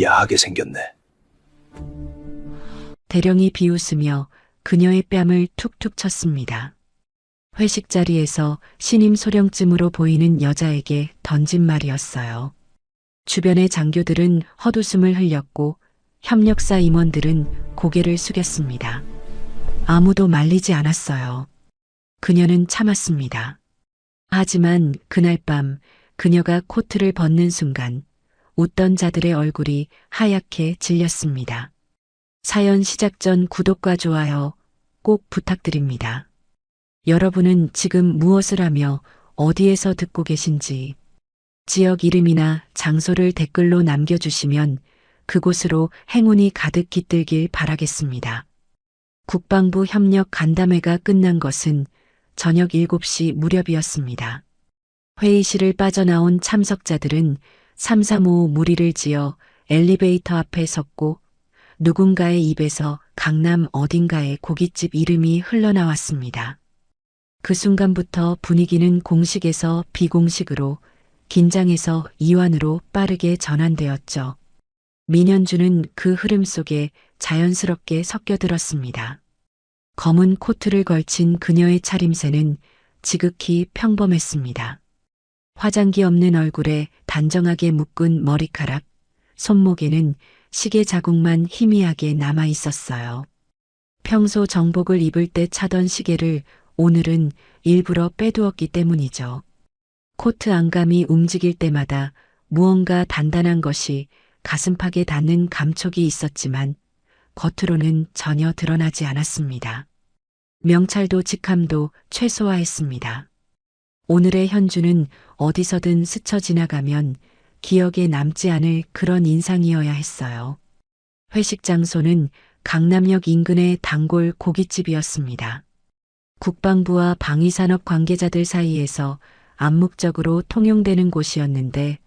야하게 생겼네. 대령이 비웃으며 그녀의 뺨을 툭툭 쳤습니다. 회식 자리에서 신임 소령쯤으로 보이는 여자에게 던진 말이었어요. 주변의 장교들은 헛웃음을 흘렸고 협력사 임원들은 고개를 숙였습니다. 아무도 말리지 않았어요. 그녀는 참았습니다. 하지만 그날 밤 그녀가 코트를 벗는 순간 웃던 자들의 얼굴이 하얗게 질렸습니다. 사연 시작 전 구독과 좋아요 꼭 부탁드립니다. 여러분은 지금 무엇을 하며 어디에서 듣고 계신지 지역 이름이나 장소를 댓글로 남겨주시면 그곳으로 행운이 가득 깃들길 바라겠습니다. 국방부 협력 간담회가 끝난 것은 저녁 7시 무렵이었습니다. 회의실을 빠져나온 참석자들은 삼삼오오 무리를 지어 엘리베이터 앞에 섰고 누군가의 입에서 강남 어딘가의 고깃집 이름이 흘러나왔습니다. 그 순간부터 분위기는 공식에서 비공식으로, 긴장에서 이완으로 빠르게 전환되었죠. 민현주는 그 흐름 속에 자연스럽게 섞여들었습니다. 검은 코트를 걸친 그녀의 차림새는 지극히 평범했습니다. 화장기 없는 얼굴에 단정하게 묶은 머리카락, 손목에는 시계 자국만 희미하게 남아 있었어요. 평소 정복을 입을 때 차던 시계를 오늘은 일부러 빼두었기 때문이죠. 코트 안감이 움직일 때마다 무언가 단단한 것이 가슴팍에 닿는 감촉이 있었지만 겉으로는 전혀 드러나지 않았습니다. 명찰도 직함도 최소화했습니다. 오늘의 현주는 어디서든 스쳐 지나가면 기억에 남지 않을 그런 인상이어야 했어요. 회식 장소는 강남역 인근의 단골 고깃집이었습니다. 국방부와 방위산업 관계자들 사이에서 암묵적으로 통용되는 곳이었는데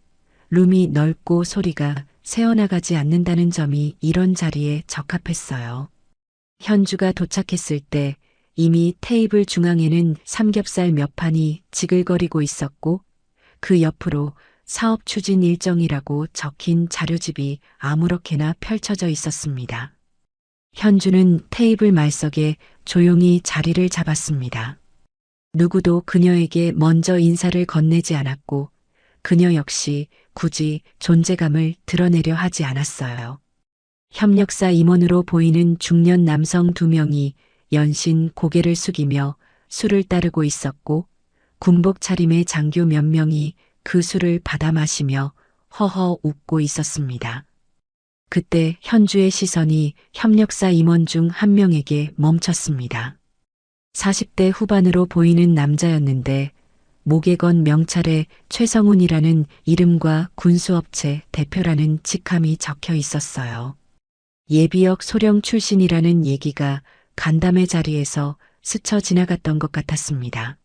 룸이 넓고 소리가 새어나가지 않는다는 점이 이런 자리에 적합했어요. 현주가 도착했을 때 이미 테이블 중앙에는 삼겹살 몇 판이 지글거리고 있었고 그 옆으로 사업 추진 일정이라고 적힌 자료집이 아무렇게나 펼쳐져 있었습니다. 현주는 테이블 말석에 조용히 자리를 잡았습니다. 누구도 그녀에게 먼저 인사를 건네지 않았고 그녀 역시 굳이 존재감을 드러내려 하지 않았어요. 협력사 임원으로 보이는 중년 남성 2명이 연신 고개를 숙이며 술을 따르고 있었고 군복 차림의 장교 몇 명이 그 술을 받아 마시며 허허 웃고 있었습니다. 그때 현주의 시선이 협력사 임원 중 한 명에게 멈췄습니다. 40대 후반으로 보이는 남자였는데 목에 건 명찰에 최성훈이라는 이름과 군수업체 대표라는 직함이 적혀 있었어요. 예비역 소령 출신이라는 얘기가 간담회 자리에서 스쳐 지나갔던 것 같았습니다.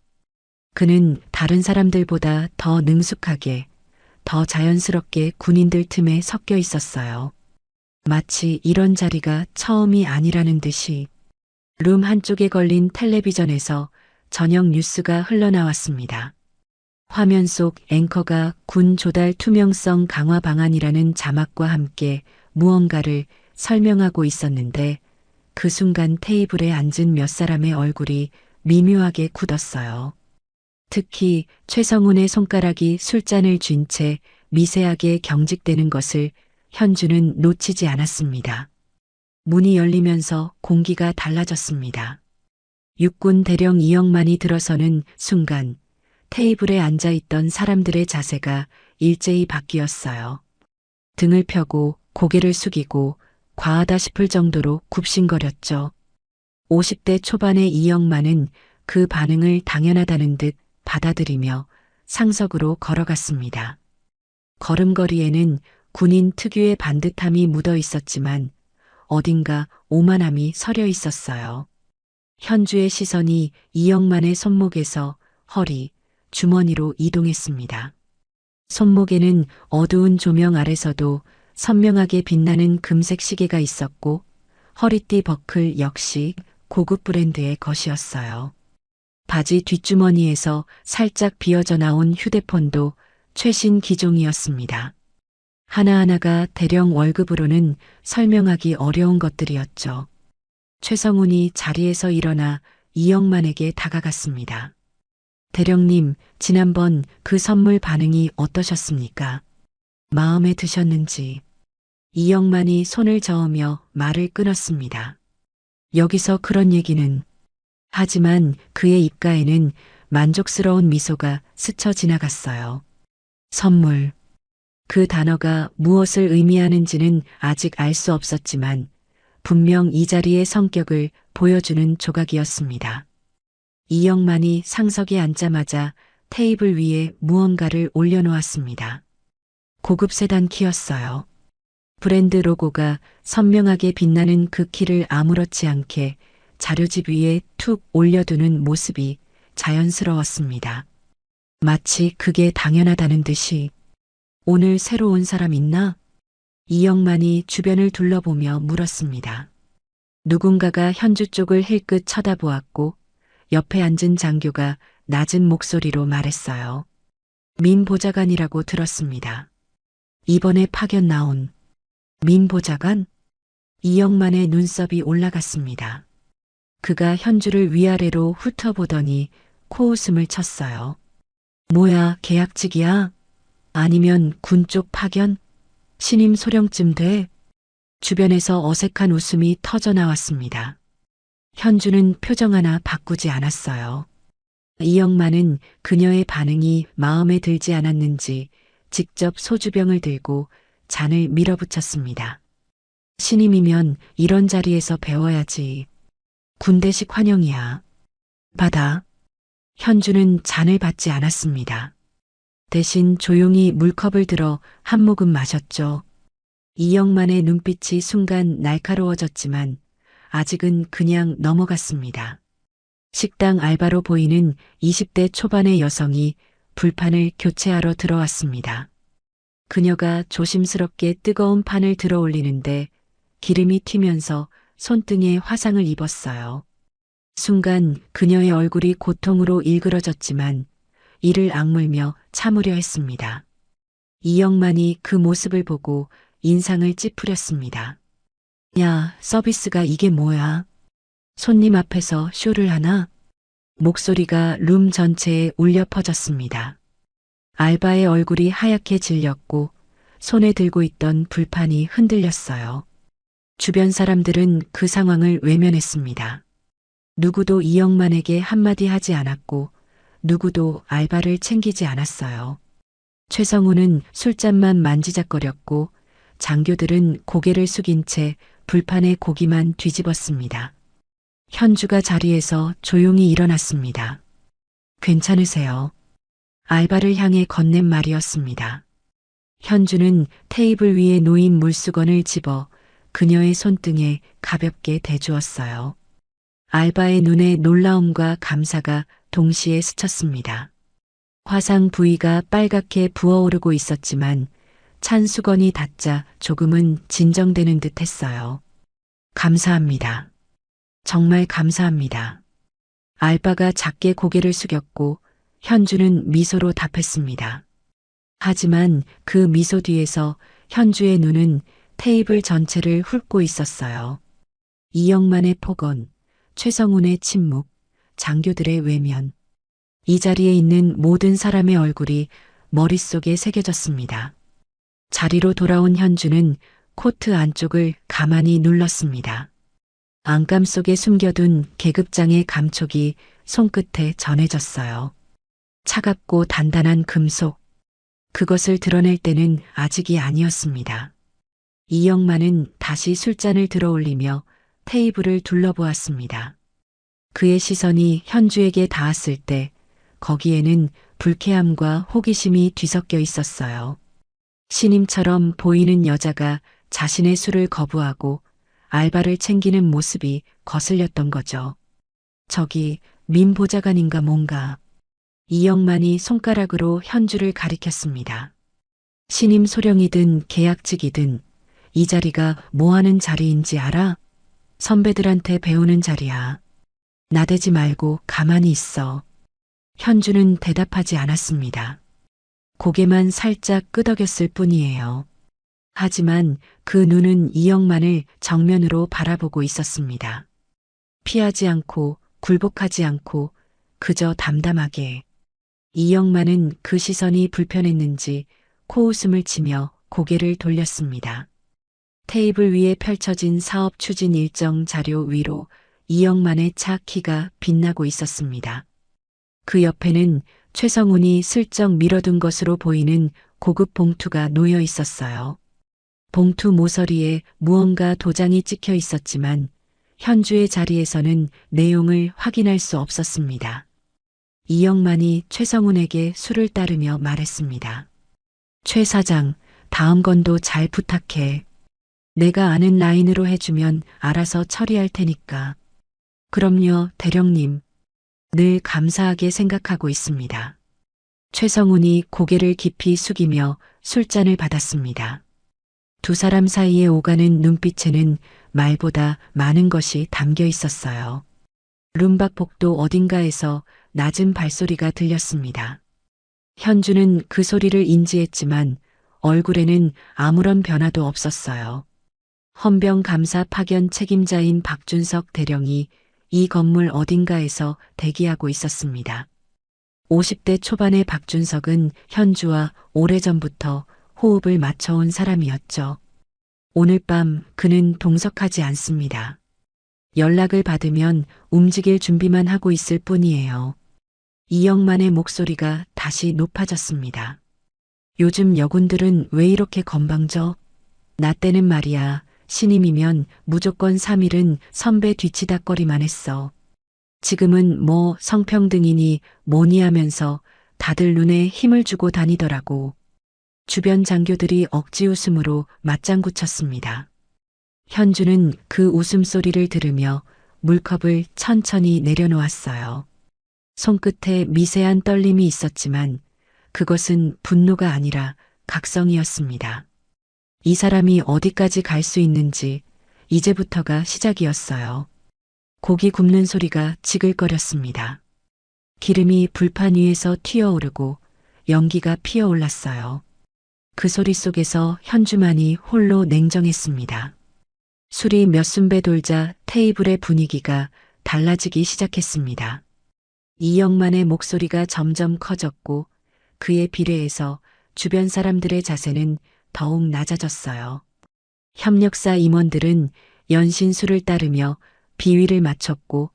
그는 다른 사람들보다 더 능숙하게, 더 자연스럽게 군인들 틈에 섞여 있었어요. 마치 이런 자리가 처음이 아니라는 듯이 룸 한쪽에 걸린 텔레비전에서 저녁 뉴스가 흘러나왔습니다. 화면 속 앵커가 군 조달 투명성 강화 방안이라는 자막과 함께 무언가를 설명하고 있었는데 그 순간 테이블에 앉은 몇 사람의 얼굴이 미묘하게 굳었어요. 특히 최성훈의 손가락이 술잔을 쥔 채 미세하게 경직되는 것을 현주는 놓치지 않았습니다. 문이 열리면서 공기가 달라졌습니다. 육군 대령 이영만이 들어서는 순간 테이블에 앉아있던 사람들의 자세가 일제히 바뀌었어요. 등을 펴고 고개를 숙이고 과하다 싶을 정도로 굽신거렸죠. 50대 초반의 이영만은 그 반응을 당연하다는 듯 받아들이며 상석으로 걸어갔습니다. 걸음걸이에는 군인 특유의 반듯함이 묻어 있었지만 어딘가 오만함이 서려 있었어요. 현주의 시선이 이영만의 손목에서 허리, 주머니로 이동했습니다. 손목에는 어두운 조명 아래서도 선명하게 빛나는 금색 시계가 있었고 허리띠 버클 역시 고급 브랜드의 것이었어요. 바지 뒷주머니에서 살짝 비어져 나온 휴대폰도 최신 기종이었습니다. 하나하나가 대령 월급으로는 설명하기 어려운 것들이었죠. 최성훈이 자리에서 일어나 이영만에게 다가갔습니다. 대령님, 지난번 그 선물 반응이 어떠셨습니까? 마음에 드셨는지. 이영만이 손을 저으며 말을 끊었습니다. 여기서 그런 얘기는. 하지만 그의 입가에는 만족스러운 미소가 스쳐 지나갔어요. 선물. 그 단어가 무엇을 의미하는지는 아직 알 수 없었지만 분명 이 자리의 성격을 보여주는 조각이었습니다. 이영만이 상석에 앉자마자 테이블 위에 무언가를 올려놓았습니다. 고급 세단 키였어요. 브랜드 로고가 선명하게 빛나는 그 키를 아무렇지 않게 자료집 위에 툭 올려두는 모습이 자연스러웠습니다. 마치 그게 당연하다는 듯이. 오늘 새로 온 사람 있나? 이영만이 주변을 둘러보며 물었습니다. 누군가가 현주 쪽을 힐끗 쳐다보았고 옆에 앉은 장교가 낮은 목소리로 말했어요. 민 보좌관이라고 들었습니다. 이번에 파견 나온 민 보좌관? 이영만의 눈썹이 올라갔습니다. 그가 현주를 위아래로 훑어보더니 코웃음을 쳤어요. 뭐야, 계약직이야? 아니면 군 쪽 파견? 신임 소령쯤 돼? 주변에서 어색한 웃음이 터져 나왔습니다. 현주는 표정 하나 바꾸지 않았어요. 이영만은 그녀의 반응이 마음에 들지 않았는지 직접 소주병을 들고 잔을 밀어붙였습니다. 신임이면 이런 자리에서 배워야지. 군대식 환영이야. 받아. 현주는 잔을 받지 않았습니다. 대신 조용히 물컵을 들어 한 모금 마셨죠. 이영만의 눈빛이 순간 날카로워졌지만 아직은 그냥 넘어갔습니다. 식당 알바로 보이는 20대 초반의 여성이 불판을 교체하러 들어왔습니다. 그녀가 조심스럽게 뜨거운 판을 들어 올리는데 기름이 튀면서 손등에 화상을 입었어요. 순간 그녀의 얼굴이 고통으로 일그러졌지만 이를 악물며 참으려 했습니다. 이영만이 그 모습을 보고 인상을 찌푸렸습니다. 야, 서비스가 이게 뭐야? 손님 앞에서 쇼를 하나? 목소리가 룸 전체에 울려 퍼졌습니다. 알바의 얼굴이 하얗게 질렸고 손에 들고 있던 불판이 흔들렸어요. 주변 사람들은 그 상황을 외면했습니다. 누구도 이영만에게 한마디 하지 않았고 누구도 알바를 챙기지 않았어요. 최성우는 술잔만 만지작거렸고 장교들은 고개를 숙인 채 불판에 고기만 뒤집었습니다. 현주가 자리에서 조용히 일어났습니다. 괜찮으세요? 알바를 향해 건넨 말이었습니다. 현주는 테이블 위에 놓인 물수건을 집어 그녀의 손등에 가볍게 대주었어요. 알바의 눈에 놀라움과 감사가 동시에 스쳤습니다. 화상 부위가 빨갛게 부어오르고 있었지만 찬 수건이 닿자 조금은 진정되는 듯 했어요. 감사합니다. 정말 감사합니다. 알바가 작게 고개를 숙였고 현주는 미소로 답했습니다. 하지만 그 미소 뒤에서 현주의 눈은 테이블 전체를 훑고 있었어요. 이영만의 폭언, 최성훈의 침묵, 장교들의 외면. 이 자리에 있는 모든 사람의 얼굴이 머릿속에 새겨졌습니다. 자리로 돌아온 현주는 코트 안쪽을 가만히 눌렀습니다. 안감 속에 숨겨둔 계급장의 감촉이 손끝에 전해졌어요. 차갑고 단단한 금속. 그것을 드러낼 때는 아직이 아니었습니다. 이영만은 다시 술잔을 들어 올리며 테이블을 둘러보았습니다. 그의 시선이 현주에게 닿았을 때 거기에는 불쾌함과 호기심이 뒤섞여 있었어요. 신임처럼 보이는 여자가 자신의 술을 거부하고 알바를 챙기는 모습이 거슬렸던 거죠. 저기 민 보좌관인가 뭔가. 이영만이 손가락으로 현주를 가리켰습니다. 신임 소령이든 계약직이든 이 자리가 뭐하는 자리인지 알아? 선배들한테 배우는 자리야. 나대지 말고 가만히 있어. 현주는 대답하지 않았습니다. 고개만 살짝 끄덕였을 뿐이에요. 하지만 그 눈은 이영만을 정면으로 바라보고 있었습니다. 피하지 않고 굴복하지 않고 그저 담담하게. 이영만은 그 시선이 불편했는지 코웃음을 치며 고개를 돌렸습니다. 테이블 위에 펼쳐진 사업 추진 일정 자료 위로 이영만의 차 키가 빛나고 있었습니다. 그 옆에는 최성훈이 슬쩍 밀어둔 것으로 보이는 고급 봉투가 놓여 있었어요. 봉투 모서리에 무언가 도장이 찍혀 있었지만 현주의 자리에서는 내용을 확인할 수 없었습니다. 이영만이 최성훈에게 술을 따르며 말했습니다. 최 사장, 다음 건도 잘 부탁해. 내가 아는 라인으로 해주면 알아서 처리할 테니까. 그럼요, 대령님. 늘 감사하게 생각하고 있습니다. 최성훈이 고개를 깊이 숙이며 술잔을 받았습니다. 두 사람 사이에 오가는 눈빛에는 말보다 많은 것이 담겨 있었어요. 룸박 복도 어딘가에서 낮은 발소리가 들렸습니다. 현주는 그 소리를 인지했지만 얼굴에는 아무런 변화도 없었어요. 헌병 감사 파견 책임자인 박준석 대령이 이 건물 어딘가에서 대기하고 있었습니다. 50대 초반의 박준석은 현주와 오래전부터 호흡을 맞춰온 사람이었죠. 오늘 밤 그는 동석하지 않습니다. 연락을 받으면 움직일 준비만 하고 있을 뿐이에요. 이영만의 목소리가 다시 높아졌습니다. 요즘 여군들은 왜 이렇게 건방져? 나 때는 말이야. 신임이면 무조건 3일은 선배 뒤치다꺼리만 했어. 지금은 뭐 성평등이니 뭐니 하면서 다들 눈에 힘을 주고 다니더라고. 주변 장교들이 억지 웃음으로 맞장구 쳤습니다. 현주는 그 웃음소리를 들으며 물컵을 천천히 내려놓았어요. 손끝에 미세한 떨림이 있었지만 그것은 분노가 아니라 각성이었습니다. 이 사람이 어디까지 갈 수 있는지 이제부터가 시작이었어요. 고기 굽는 소리가 지글거렸습니다. 기름이 불판 위에서 튀어오르고 연기가 피어올랐어요. 그 소리 속에서 현주만이 홀로 냉정했습니다. 술이 몇 순배 돌자 테이블의 분위기가 달라지기 시작했습니다. 이영만의 목소리가 점점 커졌고 그에 비례해서 주변 사람들의 자세는 더욱 낮아졌어요. 협력사 임원들은 연신 술을 따르며 비위를 맞췄고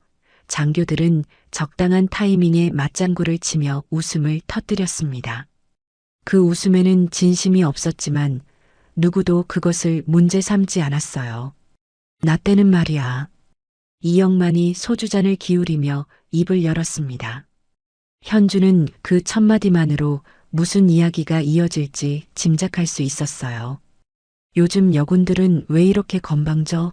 장교들은 적당한 타이밍에 맞장구를 치며 웃음을 터뜨렸습니다. 그 웃음에는 진심이 없었지만 누구도 그것을 문제 삼지 않았어요. 나 때는 말이야. 이영만이 소주잔을 기울이며 입을 열었습니다. 현주는 그 첫마디만으로 무슨 이야기가 이어질지 짐작할 수 있었어요. 요즘 여군들은 왜 이렇게 건방져?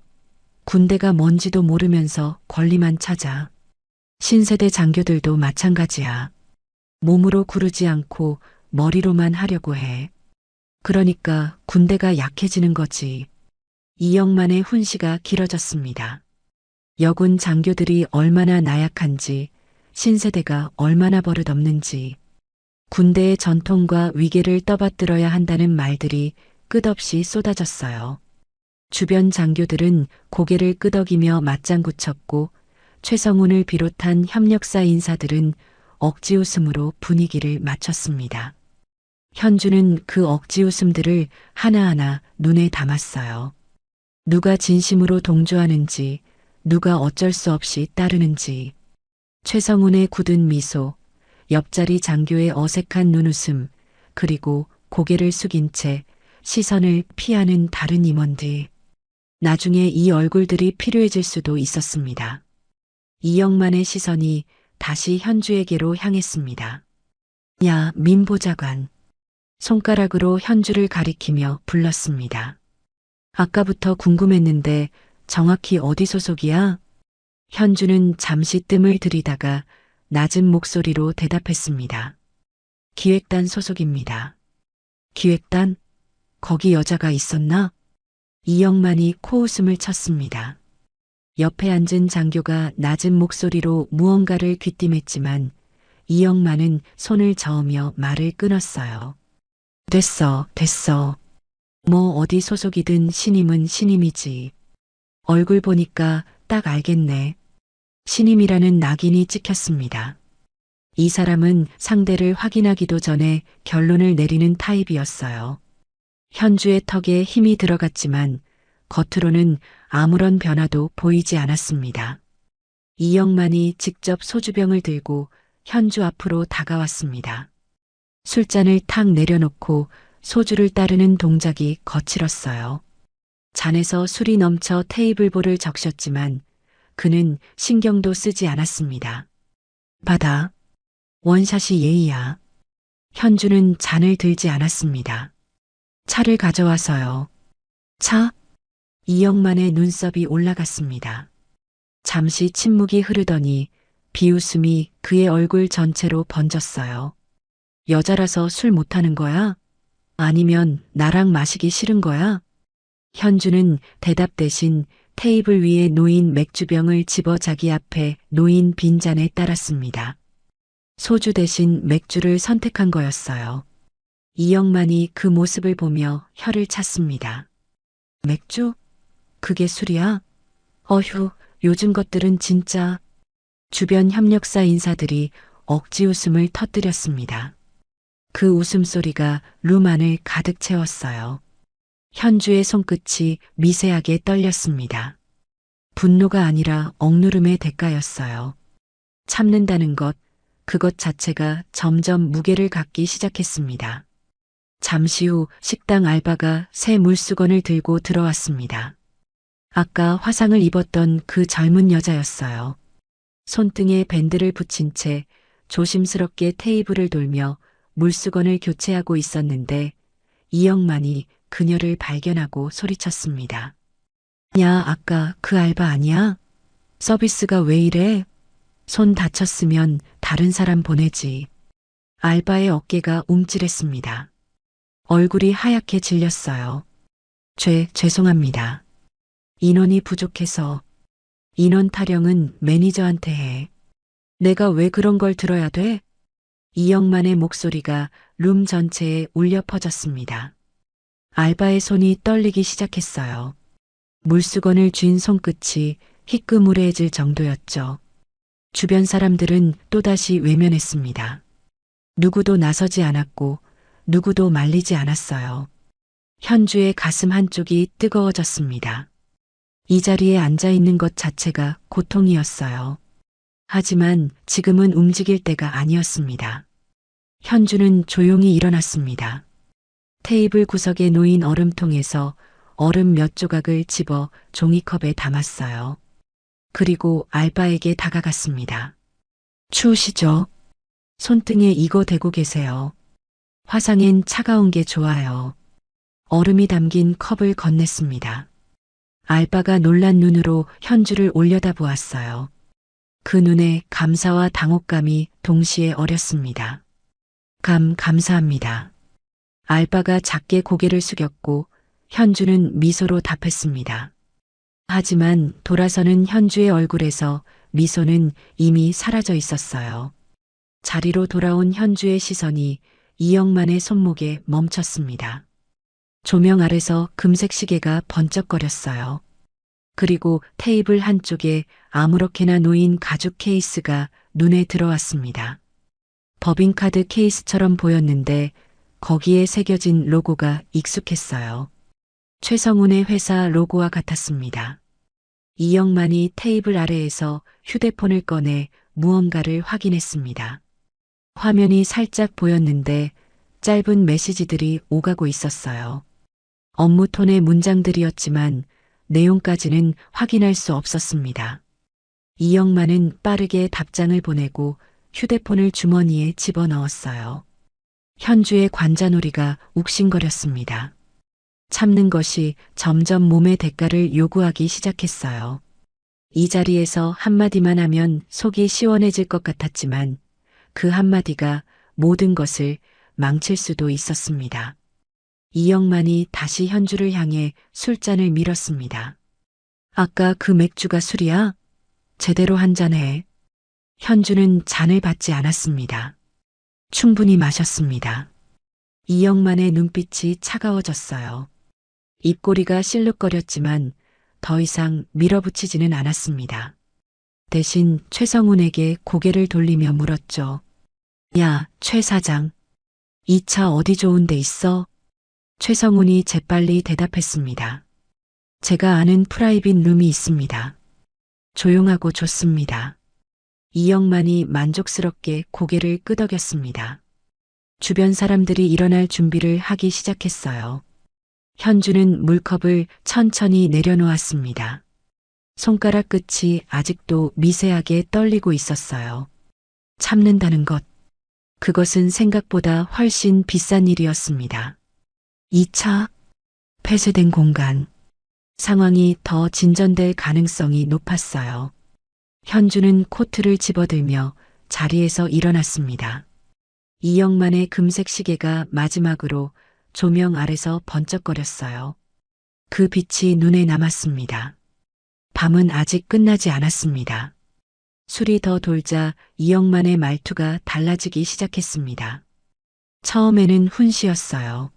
군대가 뭔지도 모르면서 권리만 찾아. 신세대 장교들도 마찬가지야. 몸으로 구르지 않고 머리로만 하려고 해. 그러니까 군대가 약해지는 거지. 이영만의 훈시가 길어졌습니다. 여군 장교들이 얼마나 나약한지, 신세대가 얼마나 버릇없는지, 군대의 전통과 위계를 떠받들어야 한다는 말들이 끝없이 쏟아졌어요. 주변 장교들은 고개를 끄덕이며 맞장구 쳤고 최성훈을 비롯한 협력사 인사들은 억지 웃음으로 분위기를 맞췄습니다. 현주는 그 억지 웃음들을 하나하나 눈에 담았어요. 누가 진심으로 동조하는지, 누가 어쩔 수 없이 따르는지. 최성훈의 굳은 미소, 옆자리 장교의 어색한 눈웃음, 그리고 고개를 숙인 채 시선을 피하는 다른 임원들. 나중에 이 얼굴들이 필요해질 수도 있었습니다. 이영만의 시선이 다시 현주에게로 향했습니다. 야, 민보좌관. 손가락으로 현주를 가리키며 불렀습니다. 아까부터 궁금했는데 정확히 어디 소속이야? 현주는 잠시 뜸을 들이다가 낮은 목소리로 대답했습니다. 기획단 소속입니다. 기획단? 거기 여자가 있었나? 이영만이 코웃음을 쳤습니다. 옆에 앉은 장교가 낮은 목소리로 무언가를 귀띔했지만 이영만은 손을 저으며 말을 끊었어요. 됐어, 됐어. 뭐 어디 소속이든 신임은 신임이지. 얼굴 보니까 딱 알겠네. 신임이라는 낙인이 찍혔습니다. 이 사람은 상대를 확인하기도 전에 결론을 내리는 타입이었어요. 현주의 턱에 힘이 들어갔지만 겉으로는 아무런 변화도 보이지 않았습니다. 이영만이 직접 소주병을 들고 현주 앞으로 다가왔습니다. 술잔을 탁 내려놓고 소주를 따르는 동작이 거칠었어요. 잔에서 술이 넘쳐 테이블볼을 적셨지만 그는 신경도 쓰지 않았습니다. 받아. 원샷이 예의야. 현주는 잔을 들지 않았습니다. 차를 가져와서요. 차? 이영만의 눈썹이 올라갔습니다. 잠시 침묵이 흐르더니 비웃음이 그의 얼굴 전체로 번졌어요. 여자라서 술 못하는 거야? 아니면 나랑 마시기 싫은 거야? 현주는 대답 대신 테이블 위에 놓인 맥주병을 집어 자기 앞에 놓인 빈잔에 따랐습니다. 소주 대신 맥주를 선택한 거였어요. 이영만이 그 모습을 보며 혀를 찼습니다. 맥주? 그게 술이야? 어휴, 요즘 것들은 진짜. 주변 협력사 인사들이 억지 웃음을 터뜨렸습니다. 그 웃음소리가 룸 안을 가득 채웠어요. 현주의 손끝이 미세하게 떨렸습니다. 분노가 아니라 억누름의 대가였어요. 참는다는 것, 그것 자체가 점점 무게를 갖기 시작했습니다. 잠시 후 식당 알바가 새 물수건을 들고 들어왔습니다. 아까 화상을 입었던 그 젊은 여자였어요. 손등에 밴드를 붙인 채 조심스럽게 테이블을 돌며 물수건을 교체하고 있었는데 이영만이 그녀를 발견하고 소리쳤습니다. 야, 아까 그 알바 아니야? 서비스가 왜 이래? 손 다쳤으면 다른 사람 보내지. 알바의 어깨가 움찔했습니다. 얼굴이 하얗게 질렸어요. 죄송합니다. 인원이 부족해서. 인원 타령은 매니저한테 해. 내가 왜 그런 걸 들어야 돼? 이영만의 목소리가 룸 전체에 울려 퍼졌습니다. 알바의 손이 떨리기 시작했어요. 물수건을 쥔 손끝이 희끄무레해질 정도였죠. 주변 사람들은 또다시 외면했습니다. 누구도 나서지 않았고 누구도 말리지 않았어요. 현주의 가슴 한쪽이 뜨거워졌습니다. 이 자리에 앉아 있는 것 자체가 고통이었어요. 하지만 지금은 움직일 때가 아니었습니다. 현주는 조용히 일어났습니다. 테이블 구석에 놓인 얼음통에서 얼음 몇 조각을 집어 종이컵에 담았어요. 그리고 알바에게 다가갔습니다. 추우시죠? 손등에 이거 대고 계세요. 화상엔 차가운 게 좋아요. 얼음이 담긴 컵을 건넸습니다. 알바가 놀란 눈으로 현주를 올려다보았어요. 그 눈에 감사와 당혹감이 동시에 어렸습니다. 감사합니다. 알바가 작게 고개를 숙였고 현주는 미소로 답했습니다. 하지만 돌아서는 현주의 얼굴에서 미소는 이미 사라져 있었어요. 자리로 돌아온 현주의 시선이 이영만의 손목에 멈췄습니다. 조명 아래서 금색 시계가 번쩍거렸어요. 그리고 테이블 한쪽에 아무렇게나 놓인 가죽 케이스가 눈에 들어왔습니다. 법인카드 케이스처럼 보였는데 거기에 새겨진 로고가 익숙했어요. 최성운의 회사 로고와 같았습니다. 이영만이 테이블 아래에서 휴대폰을 꺼내 무언가를 확인했습니다. 화면이 살짝 보였는데 짧은 메시지들이 오가고 있었어요. 업무 톤의 문장들이었지만 내용까지는 확인할 수 없었습니다. 이영만은 빠르게 답장을 보내고 휴대폰을 주머니에 집어넣었어요. 현주의 관자놀이가 욱신거렸습니다. 참는 것이 점점 몸의 대가를 요구하기 시작했어요. 이 자리에서 한마디만 하면 속이 시원해질 것 같았지만 그 한마디가 모든 것을 망칠 수도 있었습니다. 이영만이 다시 현주를 향해 술잔을 밀었습니다. 아까 그 맥주가 술이야? 제대로 한 잔 해. 현주는 잔을 받지 않았습니다. 충분히 마셨습니다. 이영만의 눈빛이 차가워졌어요. 입꼬리가 실룩거렸지만 더 이상 밀어붙이지는 않았습니다. 대신 최성훈에게 고개를 돌리며 물었죠. 야, 최 사장. 이 차 어디 좋은 데 있어? 최성훈이 재빨리 대답했습니다. 제가 아는 프라이빗 룸이 있습니다. 조용하고 좋습니다. 이영만이 만족스럽게 고개를 끄덕였습니다. 주변 사람들이 일어날 준비를 하기 시작했어요. 현주는 물컵을 천천히 내려놓았습니다. 손가락 끝이 아직도 미세하게 떨리고 있었어요. 참는다는 것. 그것은 생각보다 훨씬 비싼 일이었습니다. 2차 폐쇄된 공간. 상황이 더 진전될 가능성이 높았어요. 현주는 코트를 집어들며 자리에서 일어났습니다. 이영만의 금색 시계가 마지막으로 조명 아래서 번쩍거렸어요. 그 빛이 눈에 남았습니다. 밤은 아직 끝나지 않았습니다. 술이 더 돌자 이영만의 말투가 달라지기 시작했습니다. 처음에는 훈시였어요.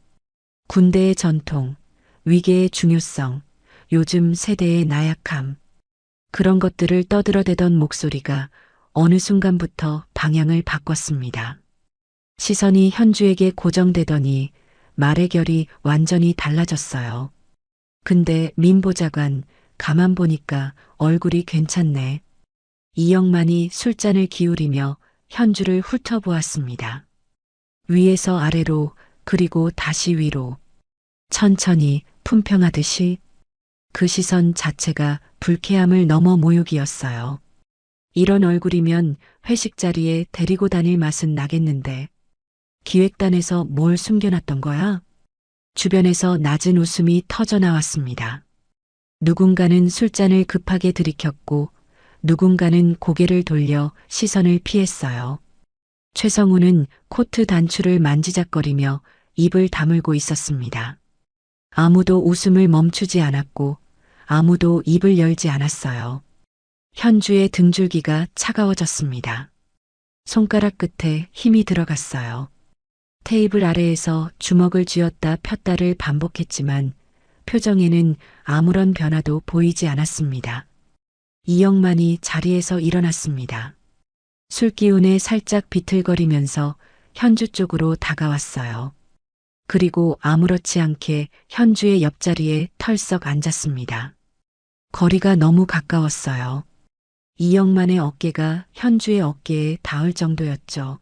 군대의 전통, 위계의 중요성, 요즘 세대의 나약함. 그런 것들을 떠들어대던 목소리가 어느 순간부터 방향을 바꿨습니다. 시선이 현주에게 고정되더니 말의 결이 완전히 달라졌어요. 근데 민보좌관, 가만 보니까 얼굴이 괜찮네. 이영만이 술잔을 기울이며 현주를 훑어보았습니다. 위에서 아래로 그리고 다시 위로. 천천히 품평하듯이. 그 시선 자체가 불쾌함을 넘어 모욕이었어요. 이런 얼굴이면 회식 자리에 데리고 다닐 맛은 나겠는데. 기획단에서 뭘 숨겨놨던 거야? 주변에서 낮은 웃음이 터져나왔습니다. 누군가는 술잔을 급하게 들이켰고 누군가는 고개를 돌려 시선을 피했어요. 최성우는 코트 단추를 만지작거리며 입을 다물고 있었습니다. 아무도 웃음을 멈추지 않았고 아무도 입을 열지 않았어요. 현주의 등줄기가 차가워졌습니다. 손가락 끝에 힘이 들어갔어요. 테이블 아래에서 주먹을 쥐었다 폈다를 반복했지만 표정에는 아무런 변화도 보이지 않았습니다. 이영만이 자리에서 일어났습니다. 술기운에 살짝 비틀거리면서 현주 쪽으로 다가왔어요. 그리고 아무렇지 않게 현주의 옆자리에 털썩 앉았습니다. 거리가 너무 가까웠어요. 이영만의 어깨가 현주의 어깨에 닿을 정도였죠.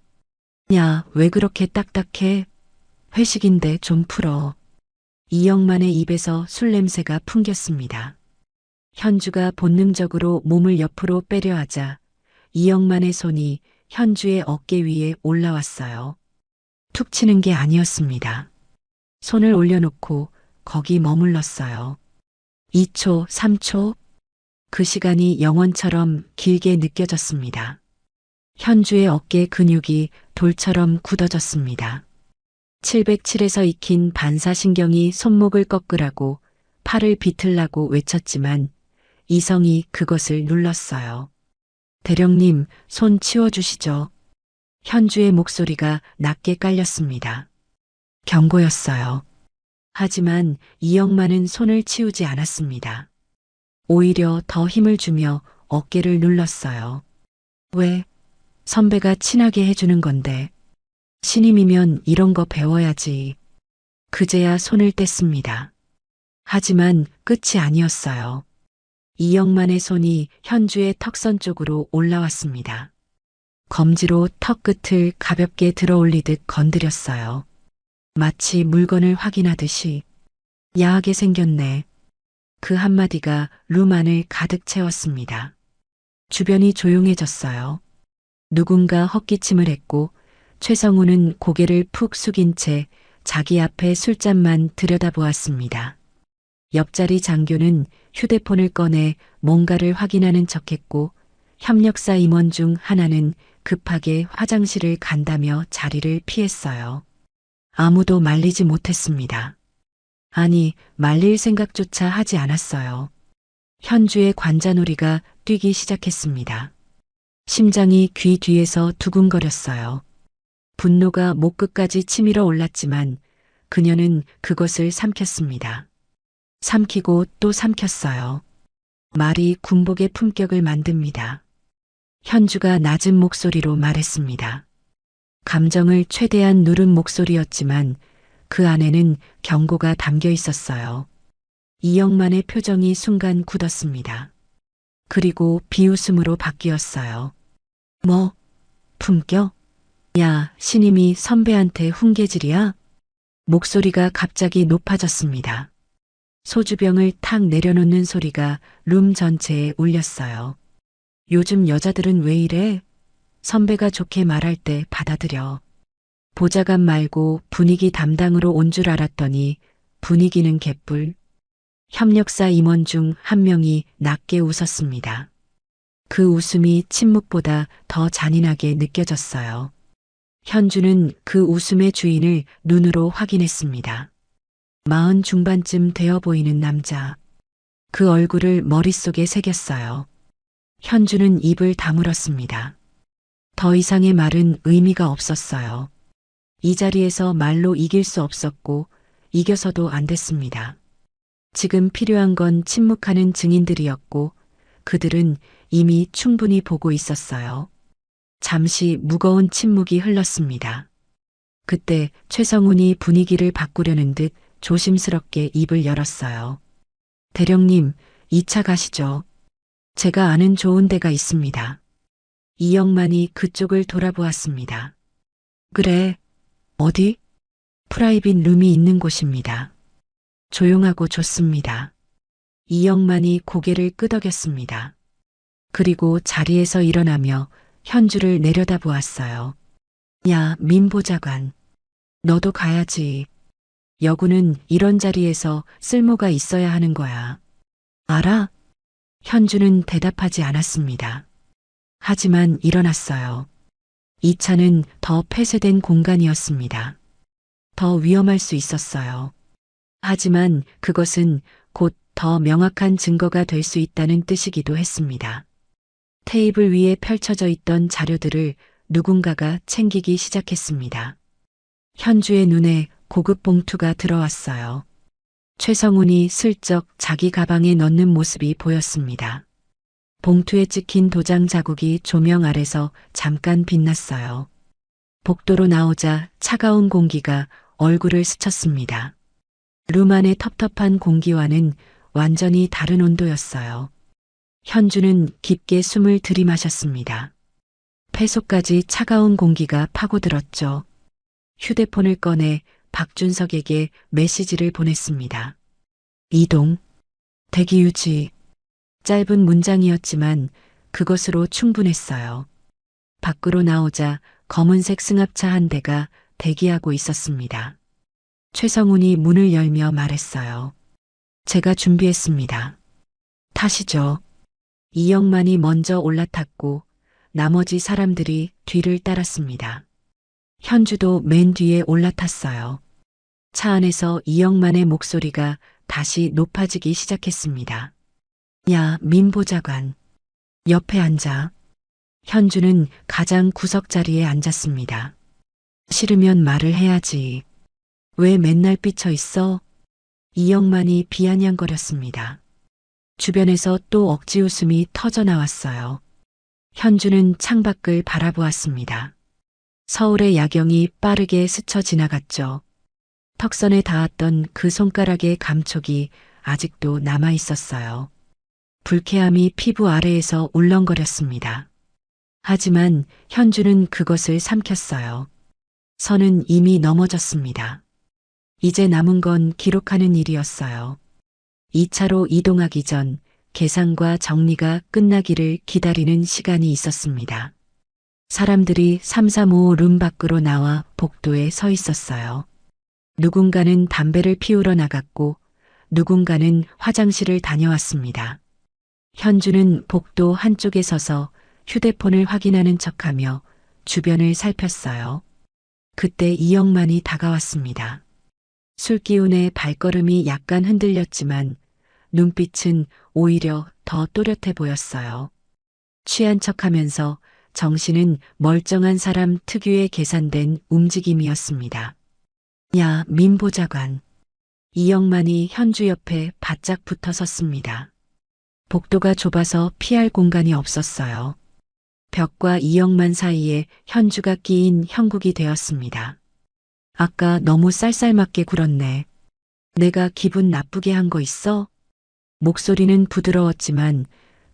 야, 왜 그렇게 딱딱해? 회식인데 좀 풀어. 이영만의 입에서 술 냄새가 풍겼습니다. 현주가 본능적으로 몸을 옆으로 빼려 하자 이영만의 손이 현주의 어깨 위에 올라왔어요. 툭 치는 게 아니었습니다. 손을 올려놓고 거기 머물렀어요. 2초, 3초. 그 시간이 영원처럼 길게 느껴졌습니다. 현주의 어깨 근육이 돌처럼 굳어졌습니다. 707에서 익힌 반사신경이 손목을 꺾으라고 팔을 비틀라고 외쳤지만 이성이 그것을 눌렀어요. 대령님, 손 치워주시죠. 현주의 목소리가 낮게 깔렸습니다. 경고였어요. 하지만 이영만은 손을 치우지 않았습니다. 오히려 더 힘을 주며 어깨를 눌렀어요. 왜? 선배가 친하게 해주는 건데. 신임이면 이런 거 배워야지. 그제야 손을 뗐습니다. 하지만 끝이 아니었어요. 이영만의 손이 현주의 턱선 쪽으로 올라왔습니다. 검지로 턱 끝을 가볍게 들어올리듯 건드렸어요. 마치 물건을 확인하듯이. 야하게 생겼네. 그 한마디가 룸 안을 가득 채웠습니다. 주변이 조용해졌어요. 누군가 헛기침을 했고 최성우는 고개를 푹 숙인 채 자기 앞에 술잔만 들여다보았습니다. 옆자리 장교는 휴대폰을 꺼내 뭔가를 확인하는 척했고 협력사 임원 중 하나는 급하게 화장실을 간다며 자리를 피했어요. 아무도 말리지 못했습니다. 아니, 말릴 생각조차 하지 않았어요. 현주의 관자놀이가 뛰기 시작했습니다. 심장이 귀 뒤에서 두근거렸어요. 분노가 목 끝까지 치밀어 올랐지만 그녀는 그것을 삼켰습니다. 삼키고 또 삼켰어요. 말이 군복의 품격을 만듭니다. 현주가 낮은 목소리로 말했습니다. 감정을 최대한 누른 목소리였지만 그 안에는 경고가 담겨 있었어요. 이영만의 표정이 순간 굳었습니다. 그리고 비웃음으로 바뀌었어요. 뭐, 품격? 야, 신임이 선배한테 훈계질이야? 목소리가 갑자기 높아졌습니다. 소주병을 탁 내려놓는 소리가 룸 전체에 울렸어요. 요즘 여자들은 왜 이래? 선배가 좋게 말할 때 받아들여. 보좌관 말고 분위기 담당으로 온 줄 알았더니 분위기는 개뿔. 협력사 임원 중 한 명이 낮게 웃었습니다. 그 웃음이 침묵보다 더 잔인하게 느껴졌어요. 현주는 그 웃음의 주인을 눈으로 확인했습니다. 40 중반쯤 되어 보이는 남자. 그 얼굴을 머릿속에 새겼어요. 현주는 입을 다물었습니다. 더 이상의 말은 의미가 없었어요. 이 자리에서 말로 이길 수 없었고 이겨서도 안 됐습니다. 지금 필요한 건 침묵하는 증인들이었고 그들은 이미 충분히 보고 있었어요. 잠시 무거운 침묵이 흘렀습니다. 그때 최성훈이 분위기를 바꾸려는 듯 조심스럽게 입을 열었어요. 대령님, 2차 가시죠. 제가 아는 좋은 데가 있습니다. 이영만이 그쪽을 돌아보았습니다. 그래, 어디? 프라이빗 룸이 있는 곳입니다. 조용하고 좋습니다. 이영만이 고개를 끄덕였습니다. 그리고 자리에서 일어나며 현주를 내려다보았어요. 야, 민 보좌관. 너도 가야지. 여군은 이런 자리에서 쓸모가 있어야 하는 거야. 알아? 현주는 대답하지 않았습니다. 하지만 일어났어요. 이 차는 더 폐쇄된 공간이었습니다. 더 위험할 수 있었어요. 하지만 그것은 곧 더 명확한 증거가 될 수 있다는 뜻이기도 했습니다. 테이블 위에 펼쳐져 있던 자료들을 누군가가 챙기기 시작했습니다. 현주의 눈에 고급 봉투가 들어왔어요. 최성훈이 슬쩍 자기 가방에 넣는 모습이 보였습니다. 봉투에 찍힌 도장 자국이 조명 아래서 잠깐 빛났어요. 복도로 나오자 차가운 공기가 얼굴을 스쳤습니다. 룸 안의 텁텁한 공기와는 완전히 다른 온도였어요. 현주는 깊게 숨을 들이마셨습니다. 폐속까지 차가운 공기가 파고들었죠. 휴대폰을 꺼내 박준석에게 메시지를 보냈습니다. 이동, 대기 유지. 짧은 문장이었지만 그것으로 충분했어요. 밖으로 나오자 검은색 승합차 한 대가 대기하고 있었습니다. 최성훈이 문을 열며 말했어요. 제가 준비했습니다. 타시죠. 이영만이 먼저 올라탔고 나머지 사람들이 뒤를 따랐습니다. 현주도 맨 뒤에 올라탔어요. 차 안에서 이영만의 목소리가 다시 높아지기 시작했습니다. 야, 민 보좌관. 옆에 앉아. 현주는 가장 구석 자리에 앉았습니다. 싫으면 말을 해야지. 왜 맨날 삐쳐 있어? 이영만이 비아냥거렸습니다. 주변에서 또 억지 웃음이 터져 나왔어요. 현주는 창밖을 바라보았습니다. 서울의 야경이 빠르게 스쳐 지나갔죠. 턱선에 닿았던 그 손가락의 감촉이 아직도 남아 있었어요. 불쾌함이 피부 아래에서 울렁거렸습니다. 하지만 현주는 그것을 삼켰어요. 선은 이미 넘어졌습니다. 이제 남은 건 기록하는 일이었어요. 2차로 이동하기 전 계산과 정리가 끝나기를 기다리는 시간이 있었습니다. 사람들이 335 룸 밖으로 나와 복도에 서 있었어요. 누군가는 담배를 피우러 나갔고 누군가는 화장실을 다녀왔습니다. 현주는 복도 한쪽에 서서 휴대폰을 확인하는 척하며 주변을 살폈어요. 그때 이영만이 다가왔습니다. 술 기운에 발걸음이 약간 흔들렸지만 눈빛은 오히려 더 또렷해 보였어요. 취한 척하면서 정신은 멀쩡한 사람 특유의 계산된 움직임이었습니다. 야, 민 보좌관. 이영만이 현주 옆에 바짝 붙어 섰습니다. 복도가 좁아서 피할 공간이 없었어요. 벽과 이영만 사이에 현주가 끼인 형국이 되었습니다. 아까 너무 쌀쌀맞게 굴었네. 내가 기분 나쁘게 한 거 있어? 목소리는 부드러웠지만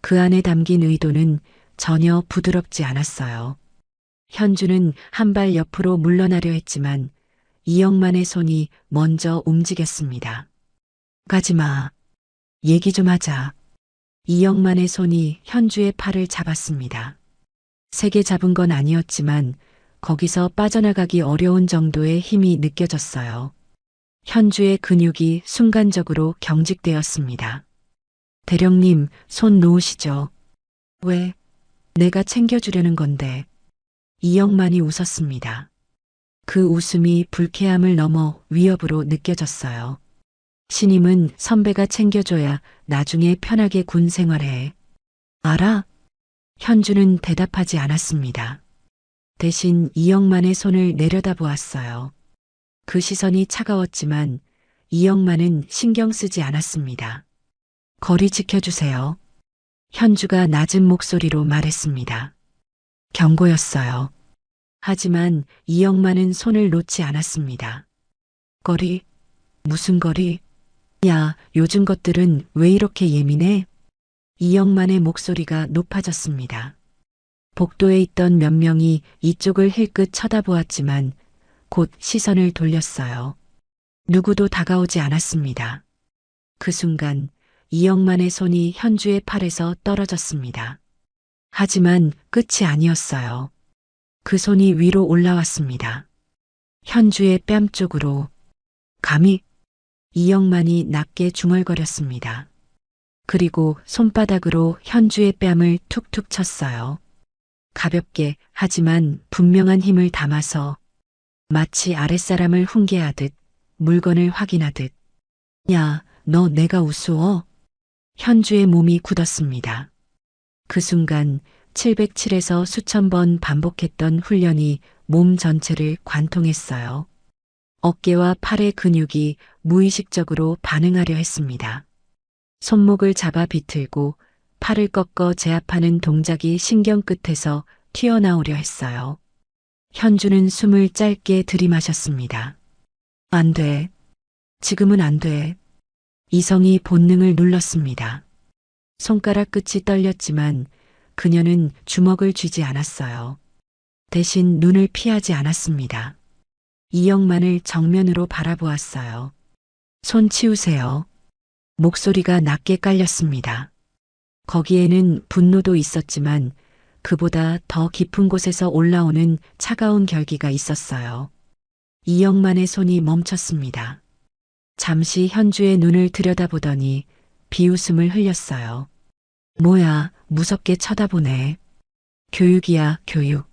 그 안에 담긴 의도는 전혀 부드럽지 않았어요. 현주는 한 발 옆으로 물러나려 했지만 이영만의 손이 먼저 움직였습니다. 가지마. 얘기 좀 하자. 이영만의 손이 현주의 팔을 잡았습니다. 세게 잡은 건 아니었지만 거기서 빠져나가기 어려운 정도의 힘이 느껴졌어요. 현주의 근육이 순간적으로 경직되었습니다. 대령님, 손 놓으시죠. 왜? 내가 챙겨주려는 건데. 이영만이 웃었습니다. 그 웃음이 불쾌함을 넘어 위협으로 느껴졌어요. 신임은 선배가 챙겨줘야 나중에 편하게 군 생활해. 알아? 현주는 대답하지 않았습니다. 대신 이영만의 손을 내려다보았어요. 그 시선이 차가웠지만 이영만은 신경 쓰지 않았습니다. 거리 지켜주세요. 현주가 낮은 목소리로 말했습니다. 경고였어요. 하지만 이영만은 손을 놓지 않았습니다. 거리? 무슨 거리? 야, 요즘 것들은 왜 이렇게 예민해? 이영만의 목소리가 높아졌습니다. 복도에 있던 몇 명이 이쪽을 힐끗 쳐다보았지만 곧 시선을 돌렸어요. 누구도 다가오지 않았습니다. 그 순간 이영만의 손이 현주의 팔에서 떨어졌습니다. 하지만 끝이 아니었어요. 그 손이 위로 올라왔습니다. 현주의 뺨 쪽으로. 감히? 이영만이 낮게 중얼거렸습니다. 그리고 손바닥으로 현주의 뺨을 툭툭 쳤어요. 가볍게 하지만 분명한 힘을 담아서 마치 아랫사람을 훈계하듯 물건을 확인하듯. 야, 너 내가 우스워? 현주의 몸이 굳었습니다. 그 순간 707에서 수천 번 반복했던 훈련이 몸 전체를 관통했어요. 어깨와 팔의 근육이 무의식적으로 반응하려 했습니다. 손목을 잡아 비틀고 팔을 꺾어 제압하는 동작이 신경 끝에서 튀어나오려 했어요. 현주는 숨을 짧게 들이마셨습니다. 안 돼. 지금은 안 돼. 이성이 본능을 눌렀습니다. 손가락 끝이 떨렸지만 그녀는 주먹을 쥐지 않았어요. 대신 눈을 피하지 않았습니다. 이영만을 정면으로 바라보았어요. 손 치우세요. 목소리가 낮게 깔렸습니다. 거기에는 분노도 있었지만 그보다 더 깊은 곳에서 올라오는 차가운 결기가 있었어요. 이영만의 손이 멈췄습니다. 잠시 현주의 눈을 들여다보더니 비웃음을 흘렸어요. 뭐야, 무섭게 쳐다보네. 교육이야, 교육.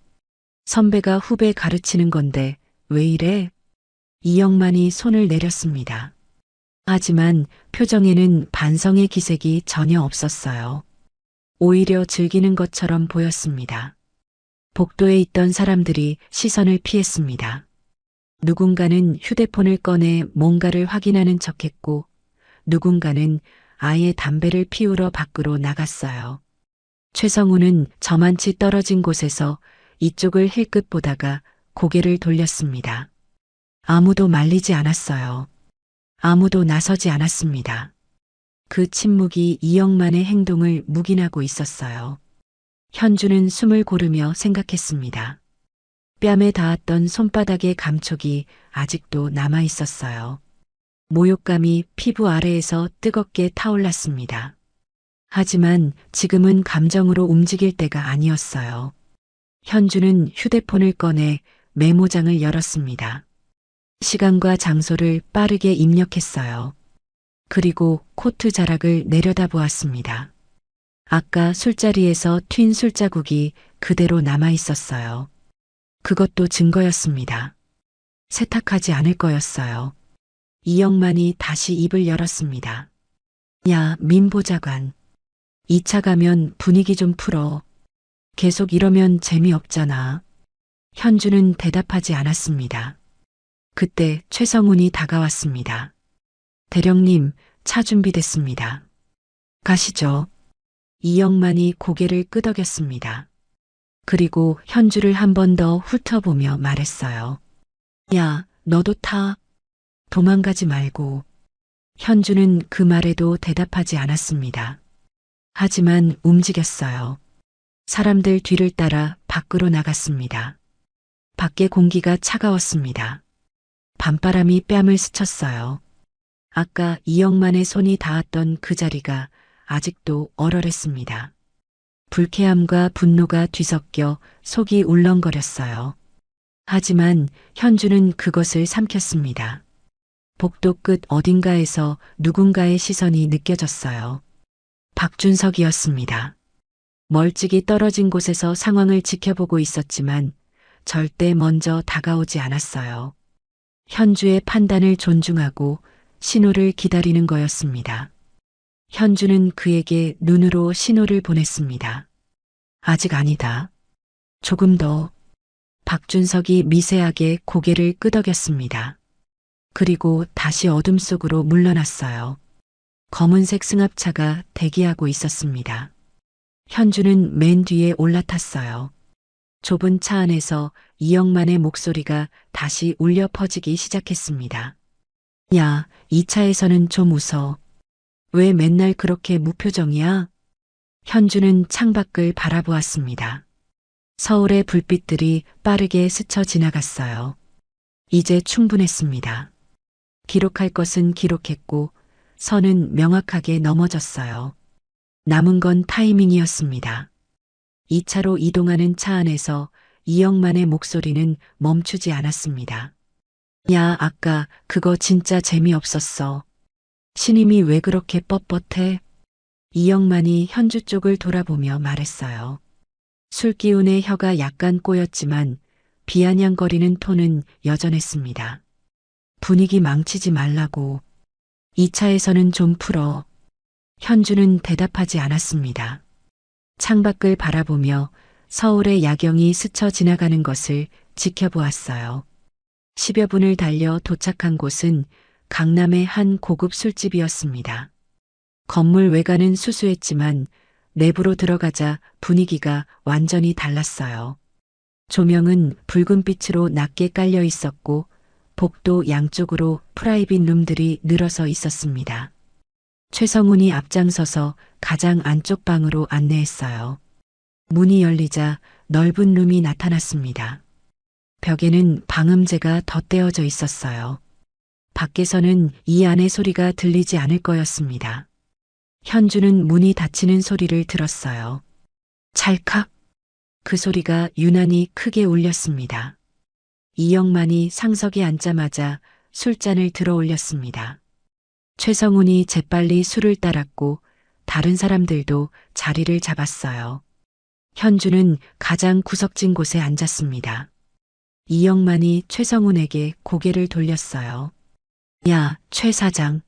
선배가 후배 가르치는 건데 왜 이래? 이영만이 손을 내렸습니다. 하지만 표정에는 반성의 기색이 전혀 없었어요. 오히려 즐기는 것처럼 보였습니다. 복도에 있던 사람들이 시선을 피했습니다. 누군가는 휴대폰을 꺼내 뭔가를 확인하는 척했고 누군가는 아예 담배를 피우러 밖으로 나갔어요. 최성우는 저만치 떨어진 곳에서 이쪽을 힐끗 보다가 고개를 돌렸습니다. 아무도 말리지 않았어요. 아무도 나서지 않았습니다. 그 침묵이 이영만의 행동을 묵인하고 있었어요. 현주는 숨을 고르며 생각했습니다. 뺨에 닿았던 손바닥의 감촉이 아직도 남아 있었어요. 모욕감이 피부 아래에서 뜨겁게 타올랐습니다. 하지만 지금은 감정으로 움직일 때가 아니었어요. 현주는 휴대폰을 꺼내 메모장을 열었습니다. 시간과 장소를 빠르게 입력했어요. 그리고 코트 자락을 내려다보았습니다. 아까 술자리에서 튄 술자국이 그대로 남아 있었어요. 그것도 증거였습니다. 세탁하지 않을 거였어요. 이영만이 다시 입을 열었습니다. 야, 민 보좌관. 2차 가면 분위기 좀 풀어. 계속 이러면 재미없잖아. 현주는 대답하지 않았습니다. 그때 최성훈이 다가왔습니다. 대령님, 차 준비됐습니다. 가시죠. 이영만이 고개를 끄덕였습니다. 그리고 현주를 한 번 더 훑어보며 말했어요. 야, 너도 타. 도망가지 말고. 현주는 그 말에도 대답하지 않았습니다. 하지만 움직였어요. 사람들 뒤를 따라 밖으로 나갔습니다. 밖에 공기가 차가웠습니다. 밤바람이 뺨을 스쳤어요. 아까 이영만의 손이 닿았던 그 자리가 아직도 얼얼했습니다. 불쾌함과 분노가 뒤섞여 속이 울렁거렸어요. 하지만 현주는 그것을 삼켰습니다. 복도 끝 어딘가에서 누군가의 시선이 느껴졌어요. 박준석이었습니다. 멀찍이 떨어진 곳에서 상황을 지켜보고 있었지만 절대 먼저 다가오지 않았어요. 현주의 판단을 존중하고 신호를 기다리는 거였습니다. 현주는 그에게 눈으로 신호를 보냈습니다. 아직 아니다. 조금 더. 박준석이 미세하게 고개를 끄덕였습니다. 그리고 다시 어둠 속으로 물러났어요. 검은색 승합차가 대기하고 있었습니다. 현주는 맨 뒤에 올라탔어요. 좁은 차 안에서 이영만의 목소리가 다시 울려 퍼지기 시작했습니다. 야, 이 차에서는 좀 웃어. 왜 맨날 그렇게 무표정이야? 현주는 창밖을 바라보았습니다. 서울의 불빛들이 빠르게 스쳐 지나갔어요. 이제 충분했습니다. 기록할 것은 기록했고 선은 명확하게 넘어졌어요. 남은 건 타이밍이었습니다. 2차로 이동하는 차 안에서 이영만의 목소리는 멈추지 않았습니다. 야, 아까 그거 진짜 재미없었어. 신임이 왜 그렇게 뻣뻣해? 이영만이 현주 쪽을 돌아보며 말했어요. 술 기운에 혀가 약간 꼬였지만 비아냥거리는 톤은 여전했습니다. 분위기 망치지 말라고. 이 차에서는 좀 풀어. 현주는 대답하지 않았습니다. 창밖을 바라보며 서울의 야경이 스쳐 지나가는 것을 지켜보았어요. 10여 분을 달려 도착한 곳은 강남의 한 고급 술집이었습니다. 건물 외관은 수수했지만 내부로 들어가자 분위기가 완전히 달랐어요. 조명은 붉은 빛으로 낮게 깔려 있었고 복도 양쪽으로 프라이빗 룸들이 늘어서 있었습니다. 최성훈이 앞장서서 가장 안쪽 방으로 안내했어요. 문이 열리자 넓은 룸이 나타났습니다. 벽에는 방음제가 덧대어져 있었어요. 밖에서는 이 안의 소리가 들리지 않을 거였습니다. 현주는 문이 닫히는 소리를 들었어요. 찰칵. 그 소리가 유난히 크게 울렸습니다. 이영만이 상석에 앉자마자 술잔을 들어 올렸습니다. 최성훈이 재빨리 술을 따랐고 다른 사람들도 자리를 잡았어요. 현주는 가장 구석진 곳에 앉았습니다. 이영만이 최성훈에게 고개를 돌렸어요. 야, 최 사장.